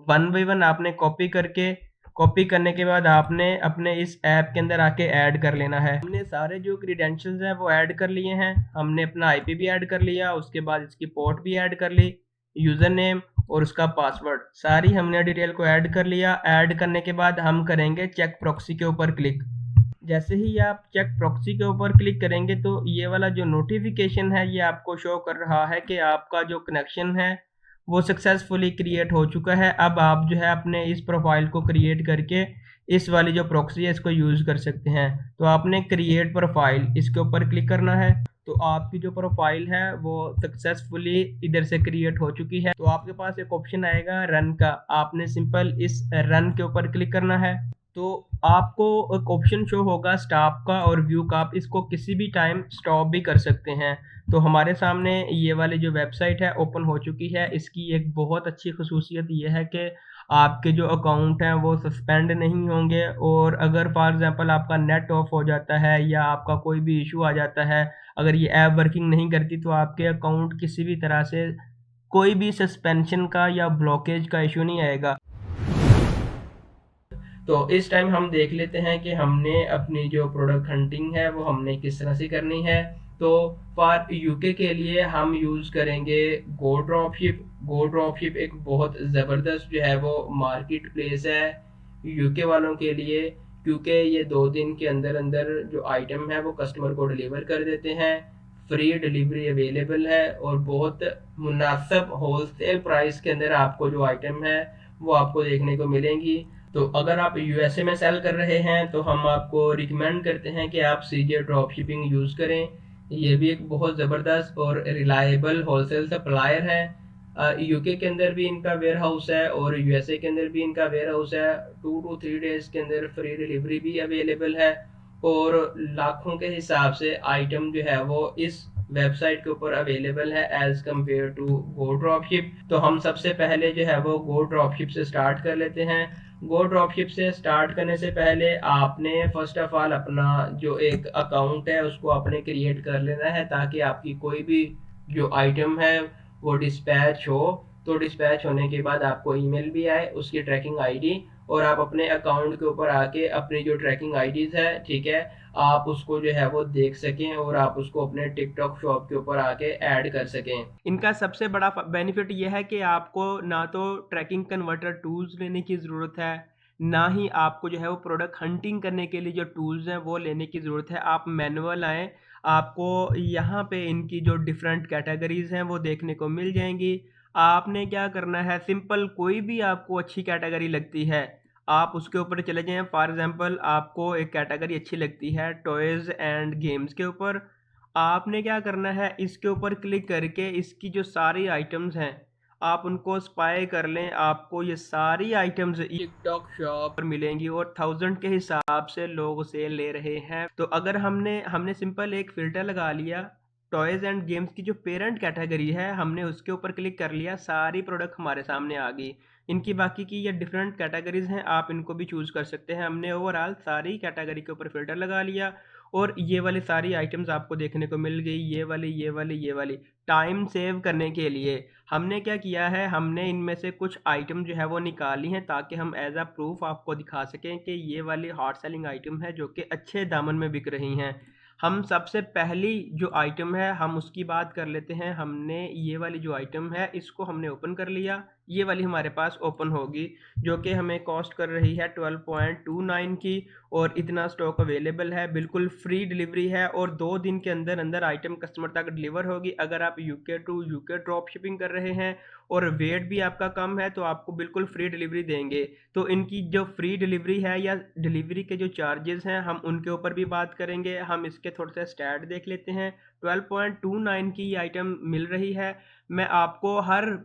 वन बाई वन आपने कॉपी करने के बाद आपने अपने इस ऐप के अंदर आके ऐड कर लेना है। हमने सारे जो क्रीडेंशियल्स हैं वो ऐड कर लिए हैं। हमने अपना आईपी भी ऐड कर लिया, उसके बाद इसकी पोर्ट भी ऐड कर ली, यूज़र नेम और उसका पासवर्ड सारी हमने डिटेल को ऐड कर लिया। ऐड करने के बाद हम करेंगे चेक प्रॉक्सी के ऊपर क्लिक। जैसे ही आप चेक प्रॉक्सी के ऊपर क्लिक करेंगे तो ये वाला जो नोटिफिकेशन है ये आपको शो कर रहा है कि आपका जो कनेक्शन है वो सक्सेसफुली क्रिएट हो चुका है। अब आप जो है अपने इस प्रोफाइल को क्रिएट करके इस वाली जो प्रॉक्सी है इसको यूज़ कर सकते हैं। तो आपने क्रिएट प्रोफाइल इसके ऊपर क्लिक करना है, तो आपकी जो प्रोफाइल है वो सक्सेसफुली इधर से क्रिएट हो चुकी है। तो आपके पास एक ऑप्शन आएगा रन का, आपने सिंपल इस रन के ऊपर क्लिक करना है। तो आपको एक ऑप्शन शो होगा स्टॉप का और व्यू का, आप इसको किसी भी टाइम स्टॉप भी कर सकते हैं। तो हमारे सामने ये वाली जो वेबसाइट है ओपन हो चुकी है। इसकी एक बहुत अच्छी खसूसियत ये है कि आपके जो अकाउंट हैं वो सस्पेंड नहीं होंगे, और अगर फॉर एग्जांपल आपका नेट ऑफ हो जाता है या आपका कोई भी इशू आ जाता है, अगर ये ऐप वर्किंग नहीं करती, तो आपके अकाउंट किसी भी तरह से कोई भी सस्पेंशन का या ब्लॉकेज का इशू नहीं आएगा। तो इस टाइम हम देख लेते हैं कि हमने अपनी जो प्रोडक्ट हंटिंग है वो हमने किस तरह से करनी है। तो फॉर यूके के लिए हम यूज़ करेंगे गो ड्रॉपशिप। गो ड्रॉपशिप एक बहुत ज़बरदस्त जो है वो मार्केट प्लेस है यूके वालों के लिए, क्योंकि ये 2 दिन के अंदर अंदर जो आइटम है वो कस्टमर को डिलीवर कर देते हैं। फ्री डिलीवरी अवेलेबल है और बहुत मुनासिब होलसेल प्राइस के अंदर आपको जो आइटम है वो आपको देखने को मिलेंगी। तो अगर आप यूएसए में सेल कर रहे हैं तो हम आपको रिकमेंड करते हैं कि आप सीजे ड्रॉप शिपिंग यूज़ करें। ये भी एक बहुत ज़बरदस्त और रिलायबल होलसेल सप्लायर है। यूके के अंदर भी इनका वेयर हाउस है और यूएसए के अंदर भी इनका वेयर हाउस है। 2 to 3 डेज़ के अंदर फ्री डिलीवरी भी अवेलेबल है, और लाखों के हिसाब से आइटम जो है वो इस वेबसाइट के ऊपर अवेलेबल है as compared to go dropship. तो हम सबसे पहले जो है वो गो ड्रॉपशिप से स्टार्ट कर लेते हैं। गो ड्रॉपशिप से स्टार्ट करने से पहले आपने फर्स्ट ऑफ ऑल अपना जो एक अकाउंट है उसको आपने क्रिएट कर लेना है, ताकि आपकी कोई भी जो आइटम है वो डिस्पैच हो। तो डिस्पैच होने के बाद आपको ईमेल भी आए उसकी ट्रैकिंग आईडी, और आप अपने अकाउंट के ऊपर आके अपनी जो ट्रैकिंग आईडीज़ है, ठीक है, आप उसको जो है वो देख सकें और आप उसको अपने टिकटॉक शॉप के ऊपर आके ऐड कर सकें। इनका सबसे बड़ा बेनिफिट ये है कि आपको ना तो ट्रैकिंग कन्वर्टर टूल्स लेने की ज़रूरत है, ना ही आपको जो है वो प्रोडक्ट हंटिंग करने के लिए जो टूल्स हैं वो लेने की ज़रूरत है। आप मैनुअल आएँ, आपको यहाँ पे इनकी जो डिफरेंट कैटेगरीज़ हैं वो देखने को मिल जाएंगी। आपने क्या करना है, सिंपल कोई भी आपको अच्छी कैटेगरी लगती है आप उसके ऊपर चले जाएँ। फॉर एग्ज़ाम्पल आपको एक कैटेगरी अच्छी लगती है टॉयज़ एंड गेम्स के ऊपर, आपने क्या करना है, इसके ऊपर क्लिक करके इसकी जो सारी आइटम्स हैं आप उनको स्पाई कर लें। आपको ये सारी आइटम्स टिकटॉक शॉप पर मिलेंगी और 1000 के हिसाब से लोग उसे ले रहे हैं। तो अगर हमने सिंपल एक फ़िल्टर लगा लिया, टॉयज़ एंड गेम्स की जो पेरेंट कैटेगरी है हमने उसके ऊपर क्लिक कर लिया, सारी प्रोडक्ट हमारे सामने आ गई। इनकी बाकी की ये डिफरेंट कैटेगरीज़ हैं, आप इनको भी चूज़ कर सकते हैं। हमने ओवरऑल सारी कैटेगरी के ऊपर फ़िल्टर लगा लिया और ये वाली सारी आइटम्स आपको देखने को मिल गई, ये वाली टाइम सेव करने के लिए हमने क्या किया है, हमने इनमें से कुछ आइटम जो है वो निकाली हैं ताकि हम एज अ प्रूफ आपको दिखा सकें कि ये वाली हॉट सेलिंग आइटम है जो कि अच्छे दामन में बिक रही हैं। हम सबसे पहली जो आइटम है हम उसकी बात कर लेते हैं। हमने ये वाली जो आइटम है इसको हमने ओपन कर लिया, ये वाली हमारे पास ओपन होगी जो कि हमें कॉस्ट कर रही है 12.29 की, और इतना स्टॉक अवेलेबल है, बिल्कुल फ्री डिलीवरी है और 2 दिन के अंदर अंदर आइटम कस्टमर तक डिलीवर होगी। अगर आप UK to UK drop shipping कर रहे हैं और वेट भी आपका कम है तो आपको बिल्कुल फ्री डिलीवरी देंगे। तो इनकी जो फ्री डिलीवरी है या डिलीवरी के जो चार्जेस हैं हम उनके ऊपर भी बात करेंगे। हम इसके थोड़े से स्टैट देख लेते हैं। 12.29 की ये आइटम मिल रही है। मैं आपको हर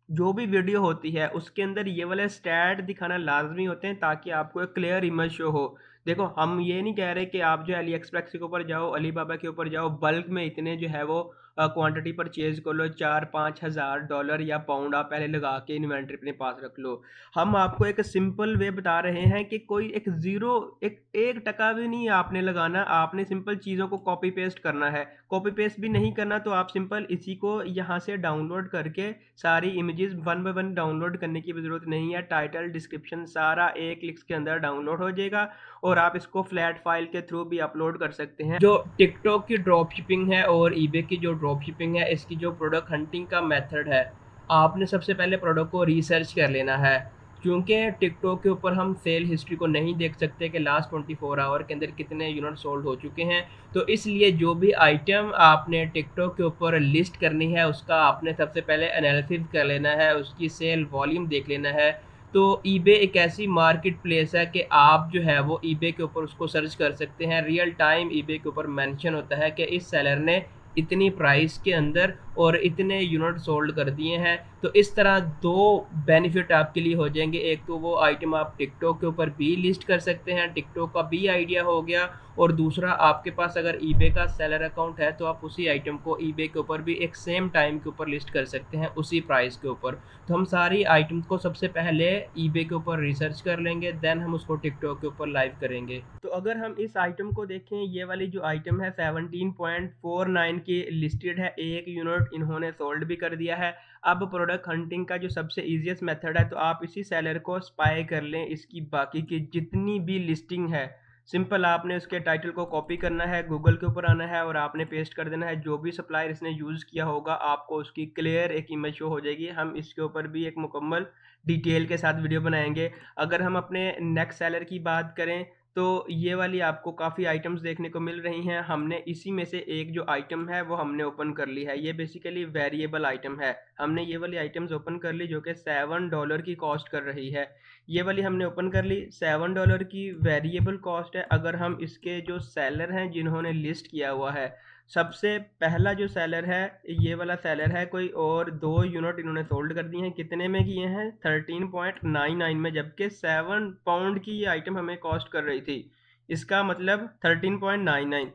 जो भी वीडियो होती है उसके अंदर ये वाले स्टैट दिखाना लाजमी होते हैं ताकि आपको एक क्लियर इमेज शो हो। देखो हम ये नहीं कह रहे कि आप जो अली एक्सप्रेस के ऊपर जाओ, अली बाबा के ऊपर जाओ, बल्क में इतने जो है वो क्वांटिटी परचेज कर लो, 4-5 हज़ार डॉलर या पाउंड आप पहले लगा के इन्वेंट्री अपने पास रख लो। हम आपको एक सिंपल वे बता रहे हैं कि कोई एक ज़ीरो एक टका भी नहीं आपने लगाना, आपने सिंपल चीज़ों को कॉपी पेस्ट करना है। कॉपी पेस्ट भी नहीं करना तो आप सिंपल इसी को यहाँ से डाउनलोड करके सारी images one by one download करने की भी ज़रूरत नहीं है। टाइटल डिस्क्रिप्शन सारा एक क्लिक के अंदर डाउनलोड हो जाएगा और आप इसको फ्लैट फाइल के थ्रू भी अपलोड कर सकते हैं। जो टिकटॉक की ड्रॉप शिपिंग है और ईबे की जो ड्रॉप शिपिंग है, इसकी जो प्रोडक्ट हंटिंग का मेथड है, आपने सबसे पहले प्रोडक्ट को रिसर्च कर लेना है। क्योंकि टिकटॉक के ऊपर हम सेल हिस्ट्री को नहीं देख सकते कि लास्ट 24 आवर के अंदर कितने यूनिट सोल्ड हो चुके हैं, तो इसलिए जो भी आइटम आपने टिकटॉक के ऊपर लिस्ट करनी है उसका आपने सबसे पहले एनालिसिस कर लेना है, उसकी सेल वॉल्यूम देख लेना है। तो ईबे एक ऐसी मार्केट प्लेस है कि आप जो है वो ईबे के ऊपर उसको सर्च कर सकते हैं। रियल टाइम ईबे के ऊपर मेंशन होता है कि इस सेलर ने इतनी प्राइस के अंदर और इतने यूनिट सोल्ड कर दिए हैं। तो इस तरह दो बेनिफिट आपके लिए हो जाएंगे। एक तो वो आइटम आप टिकटॉक के ऊपर भी लिस्ट कर सकते हैं, टिकटॉक का भी आइडिया हो गया, और दूसरा आपके पास अगर ईबे का सेलर अकाउंट है तो आप उसी आइटम को ईबे के ऊपर भी एक सेम टाइम के ऊपर लिस्ट कर सकते हैं उसी प्राइस के ऊपर। तो हम सारी आइटम को सबसे पहले ईबे के ऊपर रिसर्च कर लेंगे, देन हम उसको टिकटॉक के ऊपर लाइव करेंगे। तो अगर हम इस आइटम को देखें, ये वाली जो आइटम है 17.49 की लिस्टेड है, एक यूनिट इन्होंने सोल्ड भी कर दिया है। अब प्रोडक्ट हंटिंग का जो सबसे ईजीएस्ट मेथड है, तो आप इसी सेलर को स्पाई कर लें, इसकी बाकी की जितनी भी लिस्टिंग है सिंपल आपने उसके टाइटल को कॉपी करना है, गूगल के ऊपर आना है और आपने पेस्ट कर देना है। जो भी सप्लायर इसने यूज़ किया होगा आपको उसकी क्लियर एक इमेज शो हो जाएगी। हम इसके ऊपर भी एक मुकम्मल डिटेल के साथ वीडियो बनाएंगे। अगर हम अपने नेक्स्ट सेलर की बात करें तो ये वाली आपको काफ़ी आइटम्स देखने को मिल रही हैं। हमने इसी में से एक जो आइटम है वो हमने ओपन कर ली है। ये बेसिकली वेरिएबल आइटम है। हमने ये वाली आइटम्स ओपन कर ली जो कि $7 की कॉस्ट कर रही है। ये वाली हमने ओपन कर ली, $7 की वेरिएबल कॉस्ट है। अगर हम इसके जो सेलर हैं जिन्होंने लिस्ट किया हुआ है, सबसे पहला जो सेलर है ये वाला सेलर है, कोई और 2 यूनिट इन्होंने सोल्ड कर दिए हैं। कितने में किए हैं? 13.99 में, जबकि 7 पाउंड की ये आइटम हमें कॉस्ट कर रही थी। इसका मतलब 13.99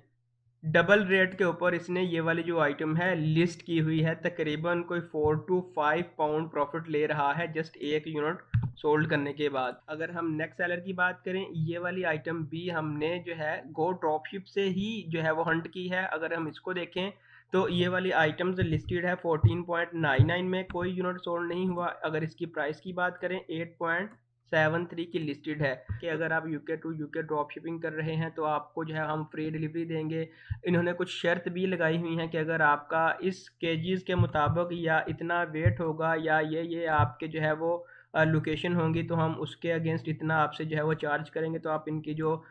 डबल रेट के ऊपर इसने ये वाली जो आइटम है लिस्ट की हुई है। तकरीबन कोई 4 to 5 पाउंड प्रॉफिट ले रहा है जस्ट एक यूनिट सोल्ड करने के बाद। अगर हम नेक्स्ट सेलर की बात करें, ये वाली आइटम भी हमने जो है गो ड्रॉपशिप से ही जो है वो हंट की है। अगर हम इसको देखें तो ये वाली आइटम्स लिस्टेड है 14.99 में, कोई यूनिट सोल्ड नहीं हुआ। अगर इसकी प्राइस की बात करें 8.73 की लिस्टेड है कि अगर आप UK to UK drop shipping कर रहे हैं तो आपको जो है हम फ्री डिलीवरी देंगे। इन्होंने कुछ शर्त भी लगाई हुई हैं कि अगर आपका इस केजीज़ के मुताबिक या इतना वेट होगा या ये आपके जो है वो लोकेशन होंगी तो हम उसके अगेंस्ट इतना आपसे जो है वो चार्ज करेंगे। तो आप इनकी जो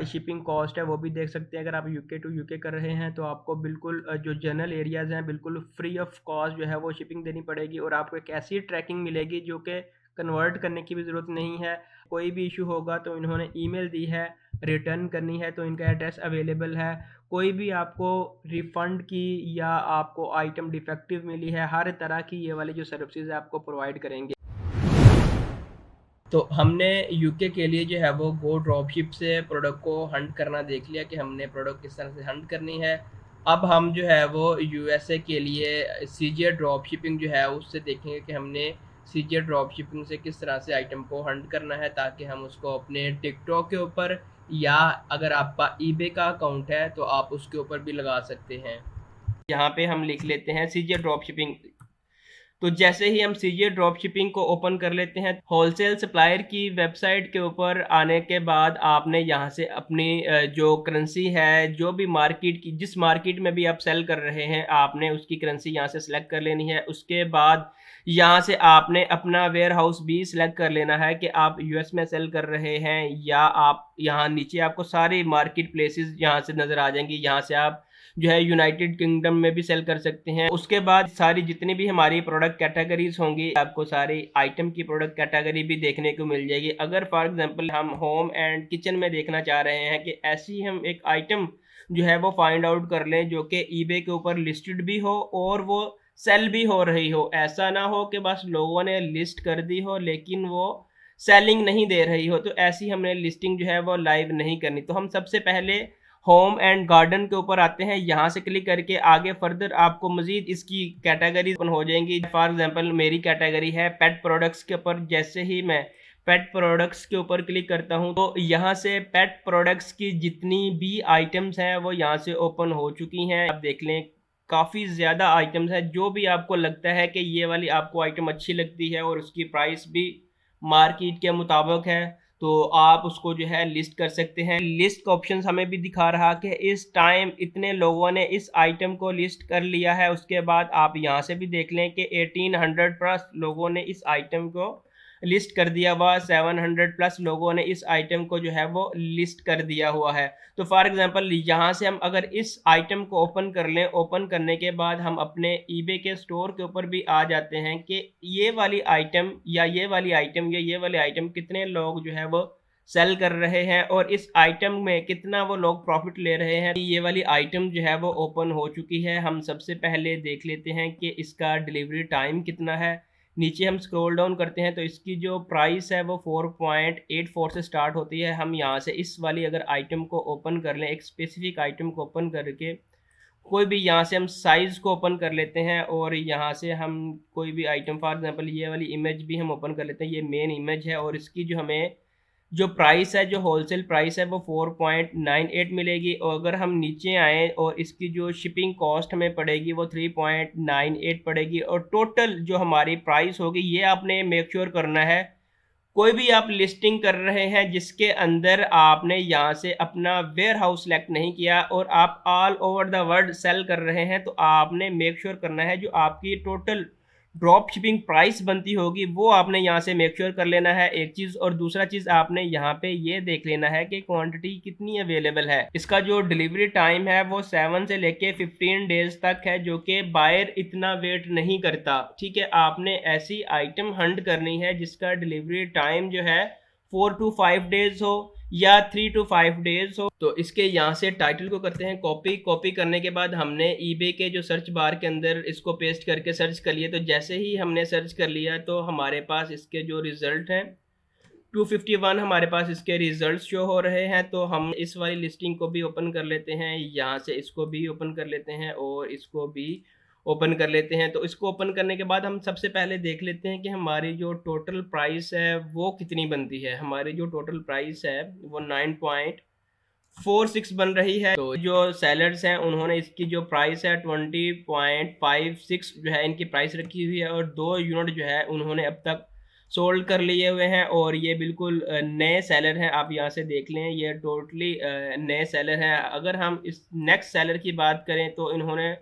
शिपिंग कॉस्ट है वो भी देख सकते हैं। अगर आप यूके टू यूके कर रहे हैं तो आपको बिल्कुल जो जनरल एरियाज़ हैं बिल्कुल फ्री ऑफ कॉस्ट जो है वो शिपिंग देनी पड़ेगी और आपको एक ऐसी ट्रैकिंग मिलेगी जो कि कन्वर्ट करने की भी ज़रूरत नहीं है। कोई भी इशू होगा तो इन्होंने ईमेल दी है, रिटर्न करनी है तो इनका एड्रेस अवेलेबल है। कोई भी आपको रिफ़ंड की या आपको आइटम डिफेक्टिव मिली है, हर तरह की ये वाली जो सर्विसेज है आपको प्रोवाइड करेंगे। तो हमने यूके के लिए जो है वो गो ड्रॉपशिप से प्रोडक्ट को हंट करना देख लिया कि हमने प्रोडक्ट किस तरह से हंट करनी है। अब हम जो है वो यूएसए के लिए सीजे ड्रॉप शिपिंग जो है उससे देखेंगे कि हमने सीजे ड्रॉप शिपिंग से किस तरह से आइटम को हंट करना है ताकि हम उसको अपने टिकटॉक के ऊपर या अगर आपका ईबे का अकाउंट है तो आप उसके ऊपर भी लगा सकते हैं। यहाँ पे हम लिख लेते हैं सीजे ड्रॉप शिपिंग। तो जैसे ही हम सीजे ड्रॉप शिपिंग को ओपन कर लेते हैं, होलसेल सप्लायर की वेबसाइट के ऊपर आने के बाद आपने यहाँ से अपनी जो करेंसी है, जो भी मार्केट की, जिस मार्केट में भी आप सेल कर रहे हैं, आपने उसकी करेंसी यहाँ से सिलेक्ट कर लेनी है। उसके बाद यहाँ से आपने अपना वेयर हाउस भी सिलेक्ट कर लेना है कि आप यूएस में सेल कर रहे हैं या आप यहाँ नीचे आपको सारी मार्केट प्लेसेस यहाँ से नज़र आ जाएंगी। यहाँ से आप जो है यूनाइटेड किंगडम में भी सेल कर सकते हैं। उसके बाद सारी जितनी भी हमारी प्रोडक्ट कैटेगरीज होंगी, आपको सारी आइटम की प्रोडक्ट कैटेगरी भी देखने को मिल जाएगी। अगर फॉर एग्जांपल हम होम एंड किचन में देखना चाह रहे हैं कि ऐसी हम एक आइटम जो है वो फाइंड आउट कर लें जो कि ईबे के ऊपर लिस्टेड भी हो और वो सेल भी हो रही हो, ऐसा ना हो कि बस लोगों ने लिस्ट कर दी हो लेकिन वो सेलिंग नहीं दे रही हो, तो ऐसी हमने लिस्टिंग जो है वो लाइव नहीं करनी। तो हम सबसे पहले होम एंड गार्डन के ऊपर आते हैं। यहाँ से क्लिक करके आगे फर्दर आपको मजीद इसकी कैटेगरी ओपन हो जाएंगी। फॉर एग्जांपल मेरी कैटेगरी है पेट प्रोडक्ट्स के ऊपर। जैसे ही मैं पेट प्रोडक्ट्स के ऊपर क्लिक करता हूँ तो यहाँ से पेट प्रोडक्ट्स की जितनी भी आइटम्स हैं वो यहाँ से ओपन हो चुकी हैं। आप देख लें काफ़ी ज़्यादा आइटम्स हैं। जो भी आपको लगता है कि ये वाली आपको आइटम अच्छी लगती है और उसकी प्राइस भी मार्केट के मुताबिक है, तो आप उसको जो है लिस्ट कर सकते हैं। लिस्ट का ऑप्शन हमें भी दिखा रहा कि इस टाइम इतने लोगों ने इस आइटम को लिस्ट कर लिया है। उसके बाद आप यहाँ से भी देख लें कि 1800 प्लस लोगों ने इस आइटम को लिस्ट कर दिया हुआ, 700 प्लस लोगों ने इस आइटम को जो है वो लिस्ट कर दिया हुआ है। तो फॉर एग्जांपल यहाँ से हम अगर इस आइटम को ओपन कर लें, ओपन करने के बाद हम अपने ईबे के स्टोर के ऊपर भी आ जाते हैं कि ये वाली आइटम या ये वाली आइटम या ये वाली आइटम कितने लोग जो है वो सेल कर रहे हैं और इस आइटम में कितना वो लोग प्रॉफिट ले रहे हैं। ये वाली आइटम जो है वो ओपन हो चुकी है। हम सबसे पहले देख लेते हैं कि इसका डिलीवरी टाइम कितना है। नीचे हम स्क्रॉल डाउन करते हैं तो इसकी जो प्राइस है वो 4.84 से स्टार्ट होती है। हम यहाँ से इस वाली अगर आइटम को ओपन कर लें, एक स्पेसिफिक आइटम को ओपन करके कोई भी यहाँ से हम साइज़ को ओपन कर लेते हैं और यहाँ से हम कोई भी आइटम फॉर एग्जांपल ये वाली इमेज भी हम ओपन कर लेते हैं। ये मेन इमेज है और इसकी जो हमें जो प्राइस है, जो होलसेल प्राइस है वो 4.98 मिलेगी। और अगर हम नीचे आएँ और इसकी जो शिपिंग कॉस्ट हमें पड़ेगी वो 3.98 पड़ेगी। और टोटल जो हमारी प्राइस होगी ये आपने मेक श्योर करना है। कोई भी आप लिस्टिंग कर रहे हैं जिसके अंदर आपने यहाँ से अपना वेयर हाउस सेलेक्ट नहीं किया और आप all over the world sell कर रहे हैं, तो आपने मेक श्योर करना है जो आपकी टोटल ड्रॉप शिपिंग प्राइस बनती होगी वो आपने यहाँ से मेक श्योर कर लेना है, एक चीज़। और दूसरा चीज़ आपने यहाँ पे ये देख लेना है कि क्वांटिटी कितनी अवेलेबल है। इसका जो डिलीवरी टाइम है वो 7 से लेके 15 डेज तक है, जो कि बायर इतना वेट नहीं करता। ठीक है, आपने ऐसी आइटम हंट करनी है जिसका डिलीवरी टाइम जो है 4 to 5 डेज हो या 3 to 5 डेज हो। तो इसके यहाँ से टाइटल को करते हैं कॉपी। कॉपी करने के बाद हमने ईबे के जो सर्च बार के अंदर इसको पेस्ट करके सर्च कर लिया। तो जैसे ही हमने सर्च कर लिया तो हमारे पास इसके जो रिज़ल्ट हैं 251 हमारे पास इसके रिजल्ट्स शो हो रहे हैं। तो हम इस वाली लिस्टिंग को भी ओपन कर लेते हैं, यहाँ से इसको भी ओपन कर लेते हैं और इसको भी ओपन कर लेते हैं। तो इसको ओपन करने के बाद हम सबसे पहले देख लेते हैं कि हमारी जो टोटल प्राइस है वो कितनी बनती है। हमारी जो टोटल प्राइस है वो 9.46 बन रही है। तो जो सेलर्स हैं उन्होंने इसकी जो प्राइस है 20.56 जो है इनकी प्राइस रखी हुई है और 2 यूनिट जो है उन्होंने अब तक सोल्ड कर लिए हुए हैं और ये बिल्कुल नए सेलर हैं। आप यहाँ से देख लें ये टोटली नए सेलर हैं। अगर हम इस नेक्स्ट सेलर की बात करें तो इन्होंने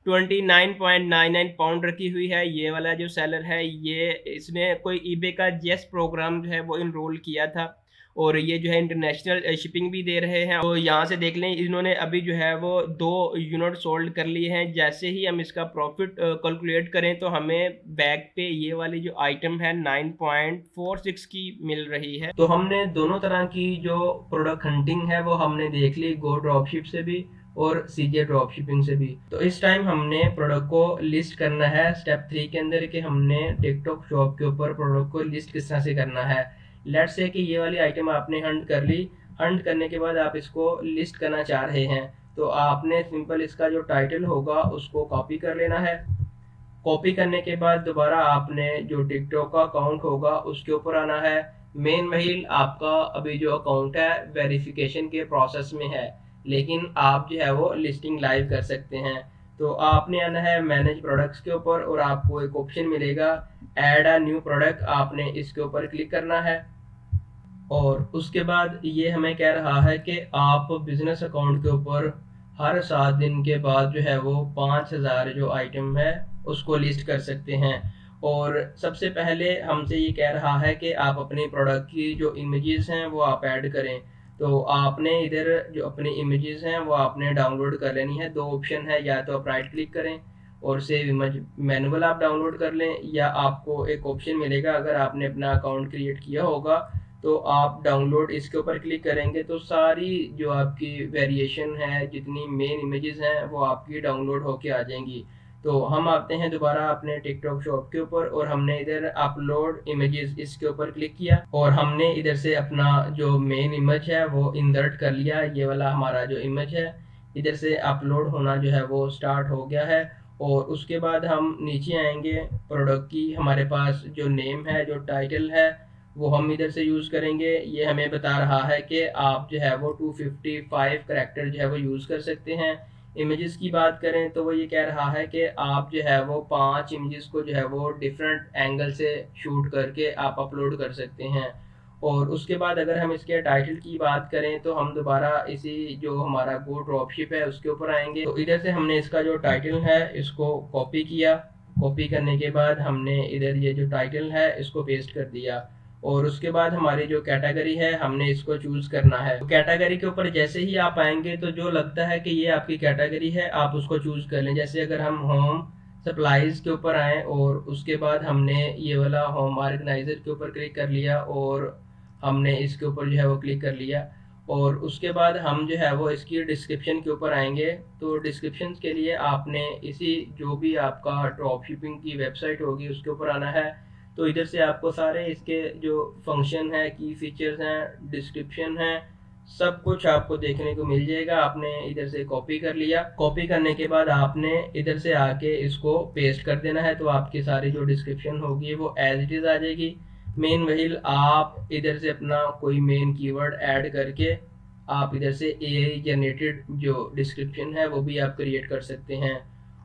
29.99 पाउंड रखी हुई है। ये वाला जो सेलर है ये इसने कोई ईबे का जेस प्रोग्राम जो है वो इनरोल किया था और ये जो है इंटरनेशनल शिपिंग भी दे रहे हैं। तो यहाँ से देख लें इन्होंने अभी जो है वो 2 यूनिट सोल्ड कर लिए हैं। जैसे ही हम इसका प्रॉफिट कैलकुलेट करें तो हमें बैक पे ये वाली जो आइटम है 9.46 की मिल रही है। तो हमने दोनों तरह की जो प्रोडक्ट हंटिंग है वो हमने देख ली, गो ड्रॉपशिप से भी और सीजे ड्रॉप शिपिंग से भी। तो इस टाइम हमने प्रोडक्ट को लिस्ट करना है स्टेप 3 के अंदर कि हमने टिकटॉक शॉप के ऊपर प्रोडक्ट को लिस्ट किस तरह से करना है। लेट्स से कि ये वाली आइटम आपने हंट कर ली। हंट करने के बाद आप इसको लिस्ट करना चाह रहे हैं तो आपने सिंपल इसका जो टाइटल होगा उसको कॉपी कर लेना है। कॉपी करने के बाद दोबारा आपने जो टिकटॉक का अकाउंट होगा उसके ऊपर आना है। मेन मेल आपका अभी जो अकाउंट है वेरिफिकेशन के प्रोसेस में है, लेकिन आप जो है वो लिस्टिंग लाइव कर सकते हैं। तो आपने आना है मैनेज प्रोडक्ट्स के ऊपर और आपको एक ऑप्शन मिलेगा ऐड अ न्यू प्रोडक्ट, आपने इसके ऊपर क्लिक करना है। और उसके बाद ये हमें कह रहा है कि आप बिजनेस अकाउंट के ऊपर हर 7 दिन के बाद जो है वो 5,000 जो आइटम है उसको लिस्ट कर सकते हैं। और सबसे पहले हमसे ये कह रहा है कि आप अपने प्रोडक्ट की जो इमेजेस हैं वो आप ऐड करें। तो आपने इधर जो अपनी इमेजेस हैं वो आपने डाउनलोड कर लेनी है। दो ऑप्शन है, या तो आप राइट क्लिक करें और सेव इमेज मैनुअल आप डाउनलोड कर लें, या आपको एक ऑप्शन मिलेगा अगर आपने अपना अकाउंट क्रिएट किया होगा तो आप डाउनलोड इसके ऊपर क्लिक करेंगे तो सारी जो आपकी वेरिएशन है, जितनी मेन इमेजेस हैं वो आपकी डाउनलोड होके आ जाएंगी। तो हम आते हैं दोबारा अपने टिकटॉक शॉप के ऊपर और हमने इधर अपलोड इमेजेस इसके ऊपर क्लिक किया और हमने इधर से अपना जो मेन इमेज है वो इंसर्ट कर लिया। ये वाला हमारा जो इमेज है इधर से अपलोड होना जो है वो स्टार्ट हो गया है। और उसके बाद हम नीचे आएंगे, प्रोडक्ट की हमारे पास जो नेम है, जो टाइटल है, वो हम इधर से यूज़ करेंगे। ये हमें बता रहा है कि आप जो है वो 255 करैक्टर जो है वो यूज़ कर सकते हैं। इमेजेस की बात करें तो वो ये कह रहा है कि आप जो है वो 5 इमेजेस को जो है वो डिफरेंट एंगल से शूट करके आप अपलोड कर सकते हैं। और उसके बाद अगर हम इसके टाइटल की बात करें तो हम दोबारा इसी जो हमारा गो ड्रॉपशिप है उसके ऊपर आएंगे। तो इधर से हमने इसका जो टाइटल है इसको कॉपी किया। कॉपी करने के बाद हमने इधर ये जो टाइटल है इसको पेस्ट कर दिया। और उसके बाद हमारी जो कैटेगरी है हमने इसको चूज करना है। तो कैटेगरी के ऊपर जैसे ही आप आएंगे तो जो लगता है कि ये आपकी कैटेगरी है आप उसको चूज कर लें। जैसे अगर हम होम सप्लाईज के ऊपर आए और उसके बाद हमने ये वाला होम ऑर्गेनाइजर के ऊपर क्लिक कर लिया और हमने इसके ऊपर जो है वो क्लिक कर लिया। और उसके बाद हम जो है वो इसकी डिस्क्रिप्शन के ऊपर आएंगे। तो डिस्क्रिप्शन के लिए आपने इसी जो भी आपका ड्रॉप शिपिंग की वेबसाइट होगी उसके ऊपर आना है। तो इधर से आपको सारे इसके जो फंक्शन है, की फीचर्स हैं, डिस्क्रिप्शन है, सब कुछ आपको देखने को मिल जाएगा। आपने इधर से कॉपी कर लिया। कॉपी करने के बाद आपने इधर से आके इसको पेस्ट कर देना है। तो आपकी सारी जो डिस्क्रिप्शन होगी वो एज इट इज़ आ जाएगी। मेन वही आप इधर से अपना कोई मेन कीवर्ड ऐड करके आप इधर से एआई जनरेटेड जो डिस्क्रिप्शन है वो भी आप क्रिएट कर सकते हैं।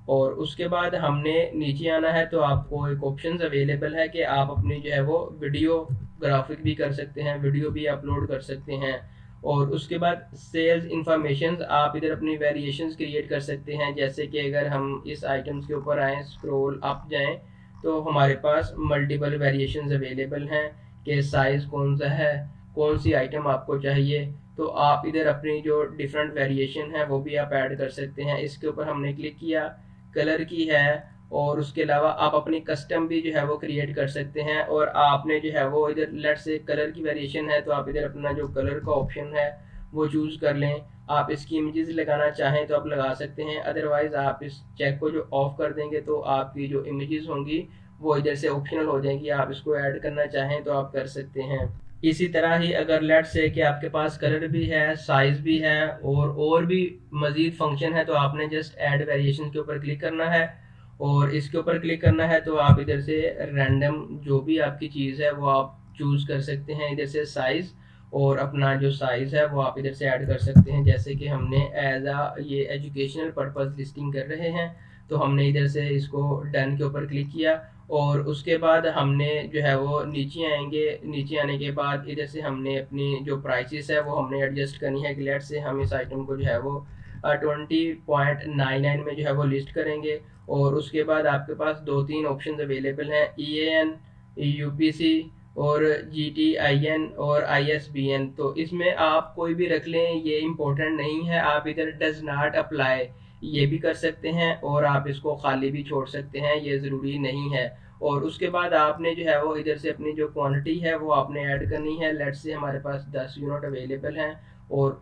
और उसके बाद हमने नीचे आना है तो आपको एक ऑप्शन अवेलेबल है कि आप अपनी जो है वो वीडियो ग्राफिक भी कर सकते हैं, वीडियो भी अपलोड कर सकते हैं। और उसके बाद सेल्स इंफॉर्मेशन आप इधर अपनी वेरिएशंस क्रिएट कर सकते हैं। जैसे कि अगर हम इस आइटम्स के ऊपर आएँ, स्क्रॉल अप जाएं, तो हमारे पास मल्टीपल वेरिएशंस अवेलेबल हैं कि साइज़ कौन सा है, कौन सी आइटम आपको चाहिए। तो आप इधर अपनी जो डिफरेंट वेरिएशन है वो भी आप ऐड कर सकते हैं। इसके ऊपर हमने क्लिक किया, कलर की है, और उसके अलावा आप अपनी कस्टम भी जो है वो क्रिएट कर सकते हैं। और आपने जो है वो इधर लेट से कलर की वेरिएशन है तो आप इधर अपना जो कलर का ऑप्शन है वो चूज़ कर लें। आप इसकी इमेजेस लगाना चाहें तो आप लगा सकते हैं, अदरवाइज़ आप इस चेक को जो ऑफ कर देंगे तो आपकी जो इमेजेस होंगी वो इधर से ऑप्शनल हो जाएंगी। आप इसको ऐड करना चाहें तो आप कर सकते हैं। इसी तरह ही अगर लेट से कि आपके पास कलर भी है, साइज़ भी है और भी मज़ीद फंक्शन है, तो आपने जस्ट ऐड वेरिएशन के ऊपर क्लिक करना है। और इसके ऊपर क्लिक करना है तो आप इधर से रैंडम जो भी आपकी चीज़ है वो आप चूज़ कर सकते हैं। इधर से साइज़ और अपना जो साइज़ है वो आप इधर से ऐड कर सकते हैं। जैसे कि हमने एज आ ये एजुकेशनल पर्पज़ लिस्टिंग कर रहे हैं तो हमने इधर से इसको डन के ऊपर क्लिक किया। और उसके बाद हमने जो है वो नीचे आएंगे। नीचे आने के बाद इधर से हमने अपनी जो प्राइसेस है वो हमने एडजस्ट करनी है। लेट से हम इस आइटम को जो है वो 20.99 में जो है वो लिस्ट करेंगे। और उसके बाद आपके पास 2-3 ऑप्शन अवेलेबल हैं, EAN, UPC और GTIN और ISBN। तो इसमें आप कोई भी रख लें, ये इम्पोर्टेंट नहीं है। आप इधर डज नॉट अप्लाई ये भी कर सकते हैं और आप इसको खाली भी छोड़ सकते हैं, ये ज़रूरी नहीं है। और उसके बाद आपने जो है वो इधर से अपनी जो क्वांटिटी है वो आपने ऐड करनी है। लेट्स से हमारे पास 10 यूनिट अवेलेबल हैं। और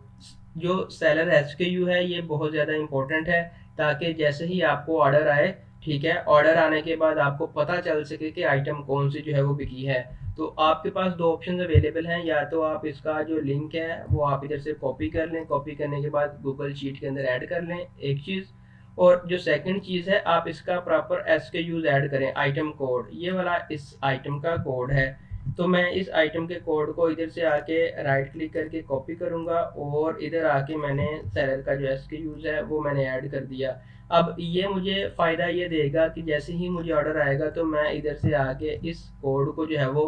जो सेलर SKU है ये बहुत ज़्यादा इंपॉर्टेंट है ताकि जैसे ही आपको ऑर्डर आए, ठीक है, ऑर्डर आने के बाद आपको पता चल सके कि आइटम कौन सी जो है वो बिकी है। तो आपके पास दो ऑप्शन अवेलेबल हैं, या तो आप इसका जो लिंक है वो आप इधर से कॉपी कर लें, कॉपी करने के बाद गूगल शीट के अंदर ऐड कर लें, एक चीज़। और जो सेकंड चीज़ है, आप इसका प्रॉपर SKUs ऐड करें, आइटम कोड, ये वाला इस आइटम का कोड है, तो मैं इस आइटम के कोड को इधर से आके राइट क्लिक करके कॉपी करूँगा और इधर आके मैंने सेलर का जो SKUs है वो मैंने ऐड कर दिया। अब ये मुझे फ़ायदा ये देगा कि जैसे ही मुझे ऑर्डर आएगा तो मैं इधर से आके इस कोड को जो है वो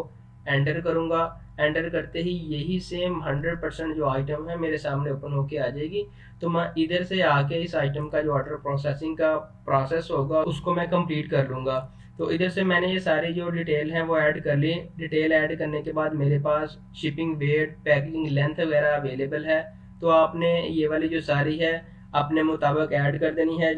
एंटर करूँगा। एंटर करते ही यही सेम 100% जो आइटम है मेरे सामने ओपन होके आ जाएगी। तो मैं इधर से आके इस आइटम का जो ऑर्डर प्रोसेसिंग का प्रोसेस होगा उसको मैं कंप्लीट कर लूँगा। तो इधर से मैंने ये सारी जो डिटेल है वो ऐड कर ली। डिटेल ऐड करने के बाद मेरे पास शिपिंग वेट, पैकिंग लेंथ वगैरह अवेलेबल है। तो आपने ये वाली जो सारी है अपने मुताबिक ऐड कर देनी है।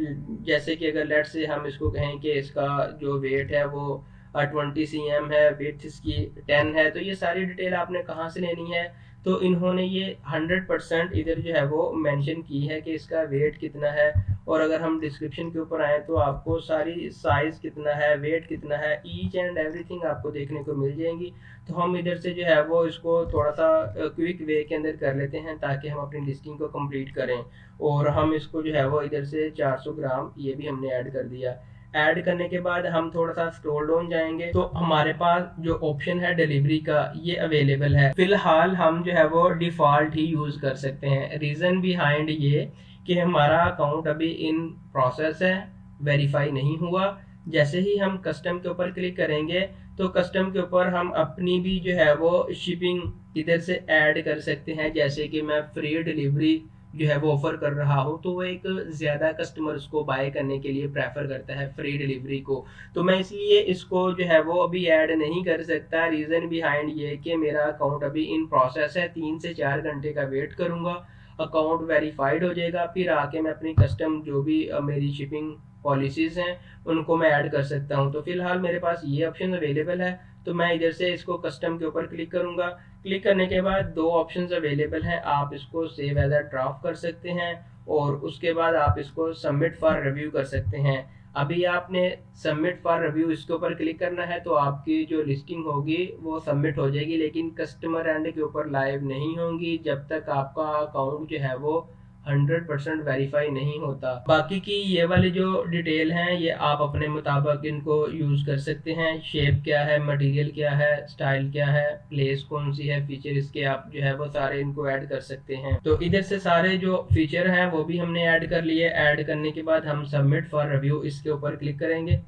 जैसे कि अगर लेट से हम इसको कहें कि इसका जो वेट है वो 20 cm है, विड्थ इसकी 10 है, तो ये सारी डिटेल आपने कहाँ से लेनी है? तो इन्होंने ये 100% इधर जो है वो मेंशन की है कि इसका वेट कितना है। और अगर हम डिस्क्रिप्शन के ऊपर आए तो आपको सारी साइज़ कितना है, वेट कितना है, ईच एंड एवरीथिंग आपको देखने को मिल जाएंगी। तो हम इधर से जो है वो इसको थोड़ा सा क्विक वे के अंदर कर लेते हैं ताकि हम अपनी लिस्टिंग को कंप्लीट करें। और हम इसको जो है वो इधर से 400 ग्राम ये भी हमने ऐड कर दिया। ऐड करने के बाद हम थोड़ा सा स्क्रॉल डाउन जाएंगे तो हमारे पास जो ऑप्शन है डिलीवरी का ये अवेलेबल है। फिलहाल हम जो है वो डिफ़ॉल्ट ही यूज़ कर सकते हैं। रीज़न बिहाइंड ये कि हमारा अकाउंट अभी इन प्रोसेस है, वेरीफाई नहीं हुआ। जैसे ही हम कस्टम के ऊपर क्लिक करेंगे तो कस्टम के ऊपर हम अपनी भी जो है वो शिपिंग इधर से ऐड कर सकते हैं। जैसे कि मैं फ्री डिलीवरी जो है वो ऑफर कर रहा हूँ तो वो एक ज़्यादा कस्टमर उसको बाय करने के लिए प्रेफर करता है फ्री डिलीवरी को। तो मैं इसलिए इसको जो है वो अभी ऐड नहीं कर सकता। रीज़न बिहाइंड ये कि मेरा अकाउंट अभी इन प्रोसेस है, 3 से 4 घंटे का वेट करूँगा, अकाउंट वेरीफाइड हो जाएगा, फिर आके मैं अपनी कस्टम जो भी मेरी शिपिंग पॉलिसीज़ हैं उनको मैं ऐड कर सकता हूँ। तो फिलहाल मेरे पास ये ऑप्शन अवेलेबल है। तो मैं इधर से इसको कस्टम के ऊपर क्लिक करूँगा। क्लिक करने के बाद दो ऑप्शंस अवेलेबल हैं, आप इसको सेव एज अ ड्राफ्ट कर सकते हैं और उसके बाद आप इसको सबमिट फॉर रिव्यू कर सकते हैं। अभी आपने सबमिट फॉर रिव्यू इसके ऊपर क्लिक करना है तो आपकी जो लिस्टिंग होगी वो सबमिट हो जाएगी, लेकिन कस्टमर एंड के ऊपर लाइव नहीं होंगी जब तक आपका अकाउंट जो है वो 100% वेरीफाई नहीं होता। बाकी की ये वाली जो डिटेल हैं ये आप अपने मुताबिक इनको यूज़ कर सकते हैं। शेप क्या है, मटेरियल क्या है, स्टाइल क्या है, प्लेस कौन सी है, फीचर इसके आप जो है वो सारे इनको ऐड कर सकते हैं। तो इधर से सारे जो फीचर हैं वो भी हमने ऐड कर लिए। ऐड करने के बाद हम सबमिट फॉर रिव्यू इसके ऊपर क्लिक करेंगे।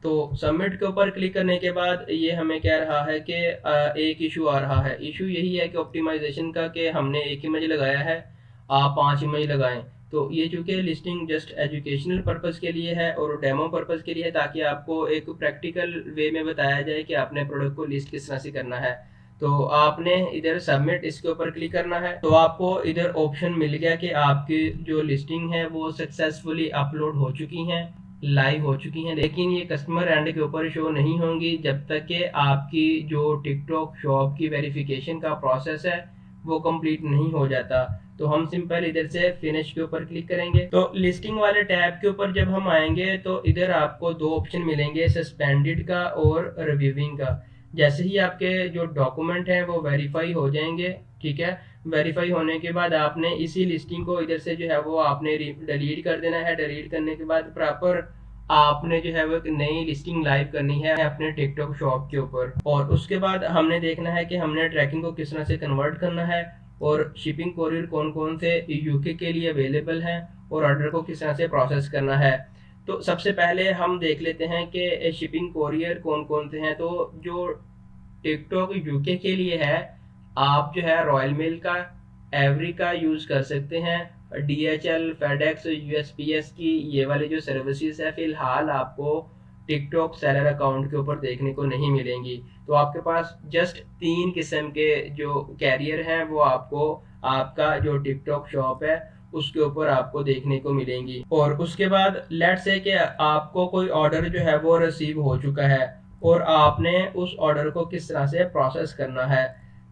तो सबमिट के ऊपर क्लिक करने के बाद ये हमें कह रहा है कि एक इशू आ रहा है। इशू यही है कि ऑप्टिमाइजेशन का कि हमने एक इमेज लगाया है, आप 5 इमेज लगाएं। तो ये चूँकि लिस्टिंग जस्ट एजुकेशनल पर्पज़ के लिए है और डेमो पर्पज़ के लिए है ताकि आपको एक प्रैक्टिकल वे में बताया जाए कि आपने प्रोडक्ट को लिस्ट किस तरह से करना है। तो आपने इधर सबमिट इसके ऊपर क्लिक करना है तो आपको इधर ऑप्शन मिल गया कि आपकी जो लिस्टिंग है वो सक्सेसफुली अपलोड हो चुकी हैं, लाइव हो चुकी हैं, लेकिन ये कस्टमर एंड के ऊपर शो नहीं होंगी जब तक कि आपकी जो टिकटॉक शॉप की वेरिफिकेशन का प्रोसेस है वो कंप्लीट नहीं हो जाता। तो हम सिंपल इधर से फिनिश के ऊपर क्लिक करेंगे। तो लिस्टिंग वाले टैब के ऊपर जब हम आएंगे तो इधर आपको दो ऑप्शन मिलेंगे, सस्पेंडेड का और रिव्यूइंग का। जैसे ही आपके जो डॉक्यूमेंट हैं वो वेरीफाई हो जाएंगे, ठीक है, वेरीफाई होने के बाद आपने इसी लिस्टिंग को इधर से जो है वो आपने डिलीट कर देना है। डिलीट करने के बाद प्रॉपर आपने जो है वो एक नई लिस्टिंग लाइव करनी है अपने टिकटॉक शॉप के ऊपर। और उसके बाद हमने देखना है कि हमने ट्रैकिंग को किस तरह से कन्वर्ट करना है और शिपिंग कोरियर कौन कौन से यूके के लिए अवेलेबल हैं और ऑर्डर को किस तरह से प्रोसेस करना है। तो सबसे पहले हम देख लेते हैं कि शिपिंग कोरियर कौन कौन से हैं। तो जो टिकटॉक यूके के लिए है, आप जो है रॉयल मेल का, एवरी का यूज़ कर सकते हैं। DHL, फेडेक्स, USPS की ये वाली जो सर्विसेज है फ़िलहाल आपको टिकटॉक सेलर अकाउंट के ऊपर देखने को नहीं मिलेंगी। तो आपके पास जस्ट 3 किस्म के जो कैरियर हैं वो आपको आपका जो टिकटॉक शॉप है उसके ऊपर आपको देखने को मिलेंगी। और उसके बाद लेट्स से कि आपको कोई ऑर्डर जो है वो रिसीव हो चुका है और आपने उस ऑर्डर को किस तरह से प्रोसेस करना है।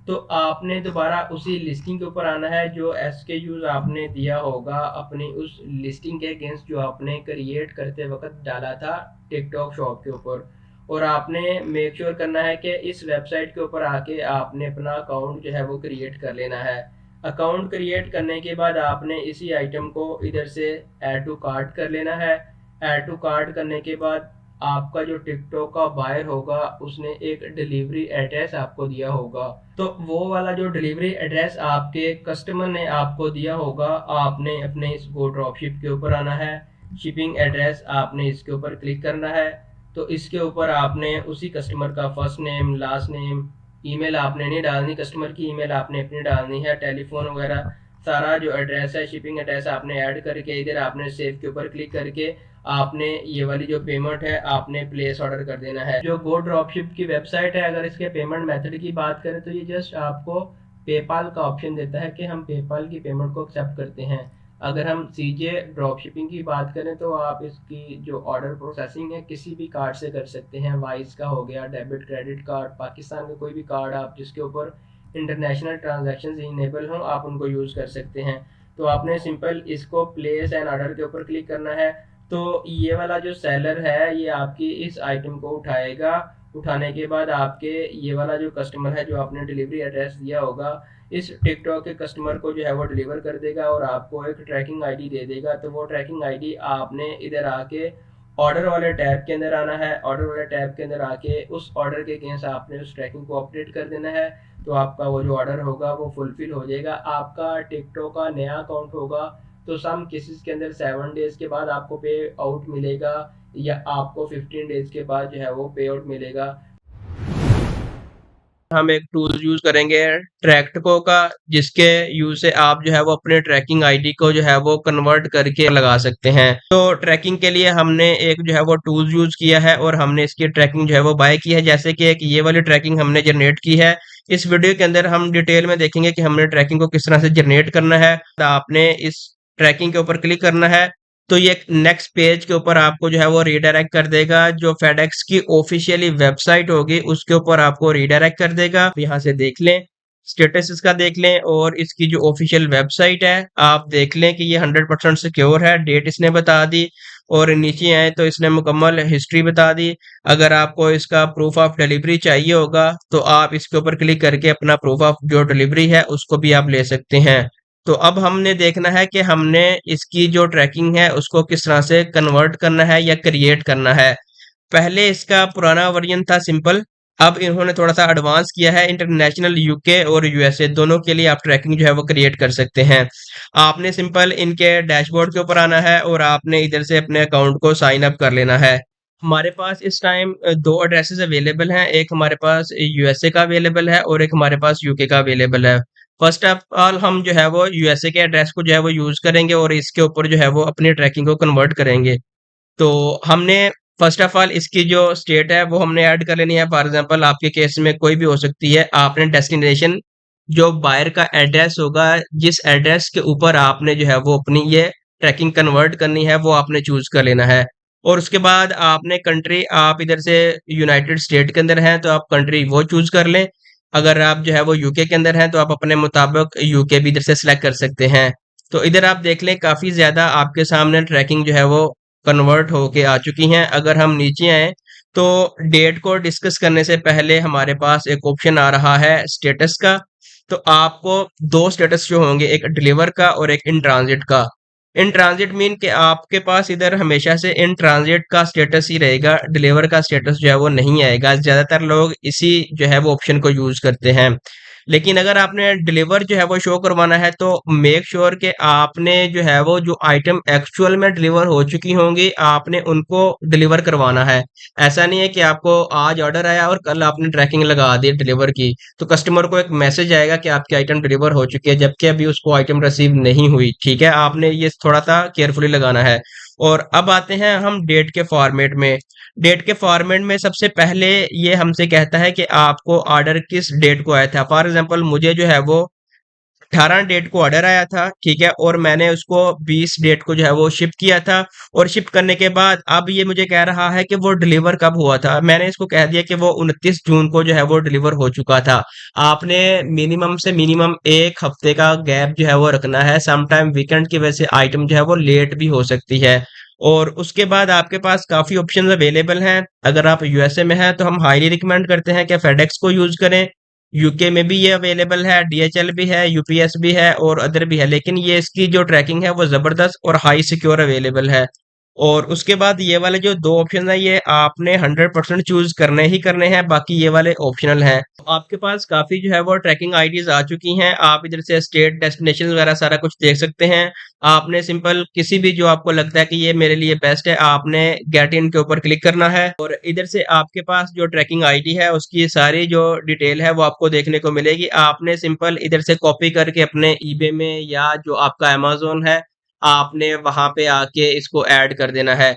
तो आपने दोबारा उसी लिस्टिंग के ऊपर आना है जो SKUs आपने दिया होगा अपनी उस लिस्टिंग के अगेंस्ट जो आपने क्रिएट करते वक्त डाला था टिकटॉक शॉप के ऊपर। और आपने मेक श्योर करना है कि इस वेबसाइट के ऊपर आके आपने अपना अकाउंट जो है वो क्रिएट कर लेना है। अकाउंट क्रिएट करने के बाद आपने इसी आइटम को इधर से ऐड टू कार्ट कर लेना है। ऐड टू कार्ट करने के बाद आपका जो टिकटॉक का बायर होगा उसने एक डिलीवरी एड्रेस आपको दिया होगा, तो वो वाला जो डिलीवरी एड्रेस आपके कस्टमर ने आपको दिया होगा, आपने अपने इस गो ड्रॉपशिप के ऊपर आना है, शिपिंग एड्रेस आपने इसके ऊपर क्लिक करना है। तो इसके ऊपर आपने उसी कस्टमर का first name, last name, email आपने नहीं डालनी, कस्टमर की ईमेल आपने अपनी डालनी है, टेलीफोन वगैरह सारा जो एड्रेस है, शिपिंग एड्रेस आपने ऐड करके इधर आपने सेव के ऊपर क्लिक करके आपने ये वाली जो पेमेंट है आपने प्लेस ऑर्डर कर देना है। जो गो ड्रॉपशिप की वेबसाइट है, अगर इसके पेमेंट मेथड की बात करें तो ये जस्ट आपको पेपाल का ऑप्शन देता है कि हम पेपाल की पेमेंट को एक्सेप्ट करते हैं। अगर हम सीजे ड्रॉप शिपिंग की बात करें तो आप इसकी जो ऑर्डर प्रोसेसिंग है किसी भी कार्ड से कर सकते हैं। वाइस का हो गया, डेबिट क्रेडिट कार्ड, पाकिस्तान का कोई भी कार्ड आप जिसके ऊपर इंटरनेशनल ट्रांजैक्शन इनेबल हो आप उनको यूज़ कर सकते हैं। तो आपने सिंपल इसको प्लेस एंड ऑर्डर के ऊपर क्लिक करना है। तो ये वाला जो सेलर है ये आपकी इस आइटम को उठाएगा। उठाने के बाद आपके ये वाला जो कस्टमर है जो आपने डिलीवरी एड्रेस दिया होगा, इस टिकटॉक के कस्टमर को जो है वो डिलीवर कर देगा और आपको एक ट्रैकिंग आईडी दे देगा। तो वो ट्रैकिंग आईडी आपने इधर आके ऑर्डर वाले टैब के अंदर आना है। ऑर्डर वाले टैब के अंदर आके उस ऑर्डर के अगेंस्ट आपने उस ट्रैकिंग को अपडेट कर देना है। तो आपका वो जो ऑर्डर होगा वो फुलफिल हो जाएगा। आपका टिकटॉक का नया अकाउंट होगा तो सम केसेस के अंदर 7 डेज के बाद आपको पे आउट मिलेगा या आपको 15 डेज के बाद जो है वो पे आउट मिलेगा। हम एक टूल यूज करेंगे ट्रैक्टको का, जिसके यूज से आप जो है वो अपने ट्रैकिंग आईडी को जो है वो कन्वर्ट करके लगा सकते हैं। तो ट्रैकिंग के लिए हमने एक जो है वो टूल यूज किया है और हमने इसकी ट्रैकिंग जो है वो बाय की है। जैसे कि एक ये वाली ट्रैकिंग हमने जनरेट की है। इस वीडियो के अंदर हम डिटेल में देखेंगे कि हमने ट्रैकिंग को किस तरह से जनरेट करना है। तो आपने इस ट्रैकिंग के ऊपर क्लिक करना है तो ये नेक्स्ट पेज के ऊपर आपको जो है वो रीडायरेक्ट कर देगा। जो फेडेक्स की ऑफिशियली वेबसाइट होगी उसके ऊपर आपको रीडायरेक्ट कर देगा। आप यहाँ से देख लें, स्टेटस इसका देख लें और इसकी जो ऑफिशियल वेबसाइट है आप देख लें कि ये 100% सिक्योर है। डेट इसने बता दी और नीचे आए तो इसने मुकम्मल हिस्ट्री बता दी। अगर आपको इसका प्रूफ ऑफ डिलीवरी चाहिए होगा तो आप इसके ऊपर क्लिक करके अपना प्रूफ ऑफ जो डिलीवरी है उसको भी आप ले सकते हैं। तो अब हमने देखना है कि हमने इसकी जो ट्रैकिंग है उसको किस तरह से कन्वर्ट करना है या क्रिएट करना है। पहले इसका पुराना वर्जन था सिंपल, अब इन्होंने थोड़ा सा एडवांस किया है। इंटरनेशनल यूके और यूएसए दोनों के लिए आप ट्रैकिंग जो है वो क्रिएट कर सकते हैं। आपने सिंपल इनके डैशबोर्ड के ऊपर आना है और आपने इधर से अपने अकाउंट को साइन अप कर लेना है। हमारे पास इस टाइम दो एड्रेसेस अवेलेबल हैं, एक हमारे पास यूएसए का अवेलेबल है और एक हमारे पास यूके का अवेलेबल है। फर्स्ट ऑफ ऑल हम जो है वो यूएसए के एड्रेस को जो है वो यूज करेंगे और इसके ऊपर जो है वो अपनी ट्रैकिंग को कन्वर्ट करेंगे। तो हमने फर्स्ट ऑफ ऑल इसकी जो स्टेट है वो हमने ऐड कर लेनी है। फॉर एग्जांपल आपके केस में कोई भी हो सकती है। आपने डेस्टिनेशन जो बायर का एड्रेस होगा, जिस एड्रेस के ऊपर आपने जो है वो अपनी ये ट्रैकिंग कन्वर्ट करनी है वो आपने चूज कर लेना है। और उसके बाद आपने कंट्री, आप इधर से यूनाइटेड स्टेट के अंदर हैं तो आप कंट्री वो चूज कर लें। अगर आप जो है वो यूके के अंदर हैं तो आप अपने मुताबिक यूके भी इधर से सिलेक्ट कर सकते हैं। तो इधर आप देख लें काफी ज्यादा आपके सामने ट्रैकिंग जो है वो कन्वर्ट होके आ चुकी हैं। अगर हम नीचे आए तो डेट को डिस्कस करने से पहले हमारे पास एक ऑप्शन आ रहा है स्टेटस का। तो आपको दो स्टेटस जो होंगे, एक डिलीवर का और एक इन ट्रांजिट का। इन ट्रांजिट मीन कि आपके पास इधर हमेशा से इन ट्रांजिट का स्टेटस ही रहेगा, डिलीवर का स्टेटस जो है वो नहीं आएगा। ज्यादातर लोग इसी जो है वो ऑप्शन को यूज करते हैं। लेकिन अगर आपने डिलीवर जो है वो शो करवाना है तो मेक श्योर कि आपने जो है वो जो आइटम एक्चुअल में डिलीवर हो चुकी होंगी आपने उनको डिलीवर करवाना है। ऐसा नहीं है कि आपको आज ऑर्डर आया और कल आपने ट्रैकिंग लगा दी डिलीवर की, तो कस्टमर को एक मैसेज आएगा कि आपकी आइटम डिलीवर हो चुकी है जबकि अभी उसको आइटम रिसीव नहीं हुई। ठीक है, आपने ये थोड़ा सा केयरफुली लगाना है। और अब आते हैं हम डेट के फॉर्मेट में। डेट के फॉर्मेट में सबसे पहले ये हमसे कहता है कि आपको ऑर्डर किस डेट को आया था। फॉर एग्जांपल मुझे जो है वो 18 डेट को ऑर्डर आया था, ठीक है, और मैंने उसको 20 डेट को जो है वो शिप किया था। और शिप करने के बाद अब ये मुझे कह रहा है कि वो डिलीवर कब हुआ था। मैंने इसको कह दिया कि वो 29 जून को जो है वो डिलीवर हो चुका था। आपने मिनिमम से मिनिमम एक हफ्ते का गैप जो है वो रखना है। समटाइम वीकेंड की वजह से आइटम जो है वो लेट भी हो सकती है। और उसके बाद आपके पास काफी ऑप्शन अवेलेबल हैं। अगर आप यूएसए में हैं तो हम हाईली रिकमेंड करते हैं कि फेडेक्स को यूज करें। यूके में भी ये अवेलेबल है, डीएचएल भी है, यूपीएस भी है और अदर भी है। लेकिन ये इसकी जो ट्रैकिंग है वो जबरदस्त और हाई सिक्योर अवेलेबल है। और उसके बाद ये वाले जो दो ऑप्शन है ये आपने 100% चूज करने ही करने हैं, बाकी ये वाले ऑप्शनल हैं। आपके पास काफी जो है वो ट्रैकिंग आईडीज आ चुकी हैं, आप इधर से स्टेट डेस्टिनेशन वगैरह सारा कुछ देख सकते हैं। आपने सिंपल किसी भी जो आपको लगता है कि ये मेरे लिए बेस्ट है, आपने गेट इन के ऊपर क्लिक करना है और इधर से आपके पास जो ट्रैकिंग आईडी है उसकी सारी जो डिटेल है वो आपको देखने को मिलेगी। आपने सिंपल इधर से कॉपी करके अपने ईबे में या जो आपका अमेज़न है आपने वहां पे आके इसको ऐड कर देना है।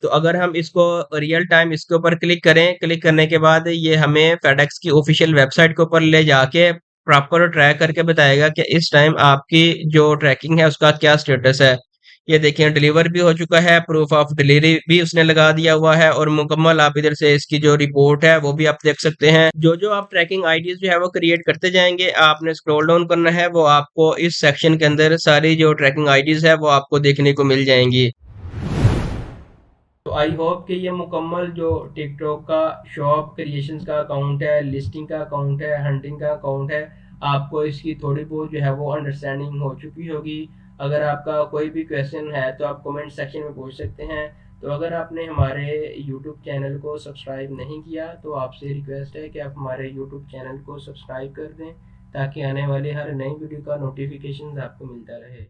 तो अगर हम इसको रियल टाइम इसके ऊपर क्लिक करें, क्लिक करने के बाद ये हमें फेडेक्स की ऑफिशियल वेबसाइट के ऊपर ले जाके प्रॉपर ट्रैक करके बताएगा कि इस टाइम आपकी जो ट्रैकिंग है उसका क्या स्टेटस है। ये देखिए डिलीवर भी हो चुका है, प्रूफ ऑफ डिलीवरी भी उसने लगा दिया हुआ है और मुकम्मल आप इधर से इसकी जो रिपोर्ट है वो भी आप देख सकते हैं। जो जो आप ट्रैकिंग आईडीज जो है वो क्रिएट करते जाएंगे, आपने स्क्रॉल डाउन करना है, वो आपको इस सेक्शन के अंदर सारी जो ट्रैकिंग आईडीज है वो आपको देखने को मिल जाएंगी। तो आई होप कि ये मुकम्मल जो टिकटॉक का शॉप क्रिएशंस का अकाउंट है, लिस्टिंग का अकाउंट है, हंटिंग का अकाउंट है, आपको इसकी थोड़ी बहुत जो है वो अंडरस्टैंडिंग हो चुकी होगी। अगर आपका कोई भी क्वेश्चन है तो आप कमेंट सेक्शन में पूछ सकते हैं। तो अगर आपने हमारे यूट्यूब चैनल को सब्सक्राइब नहीं किया तो आपसे रिक्वेस्ट है कि आप हमारे यूट्यूब चैनल को सब्सक्राइब कर दें, ताकि आने वाली हर नई वीडियो का नोटिफिकेशन आपको मिलता रहे।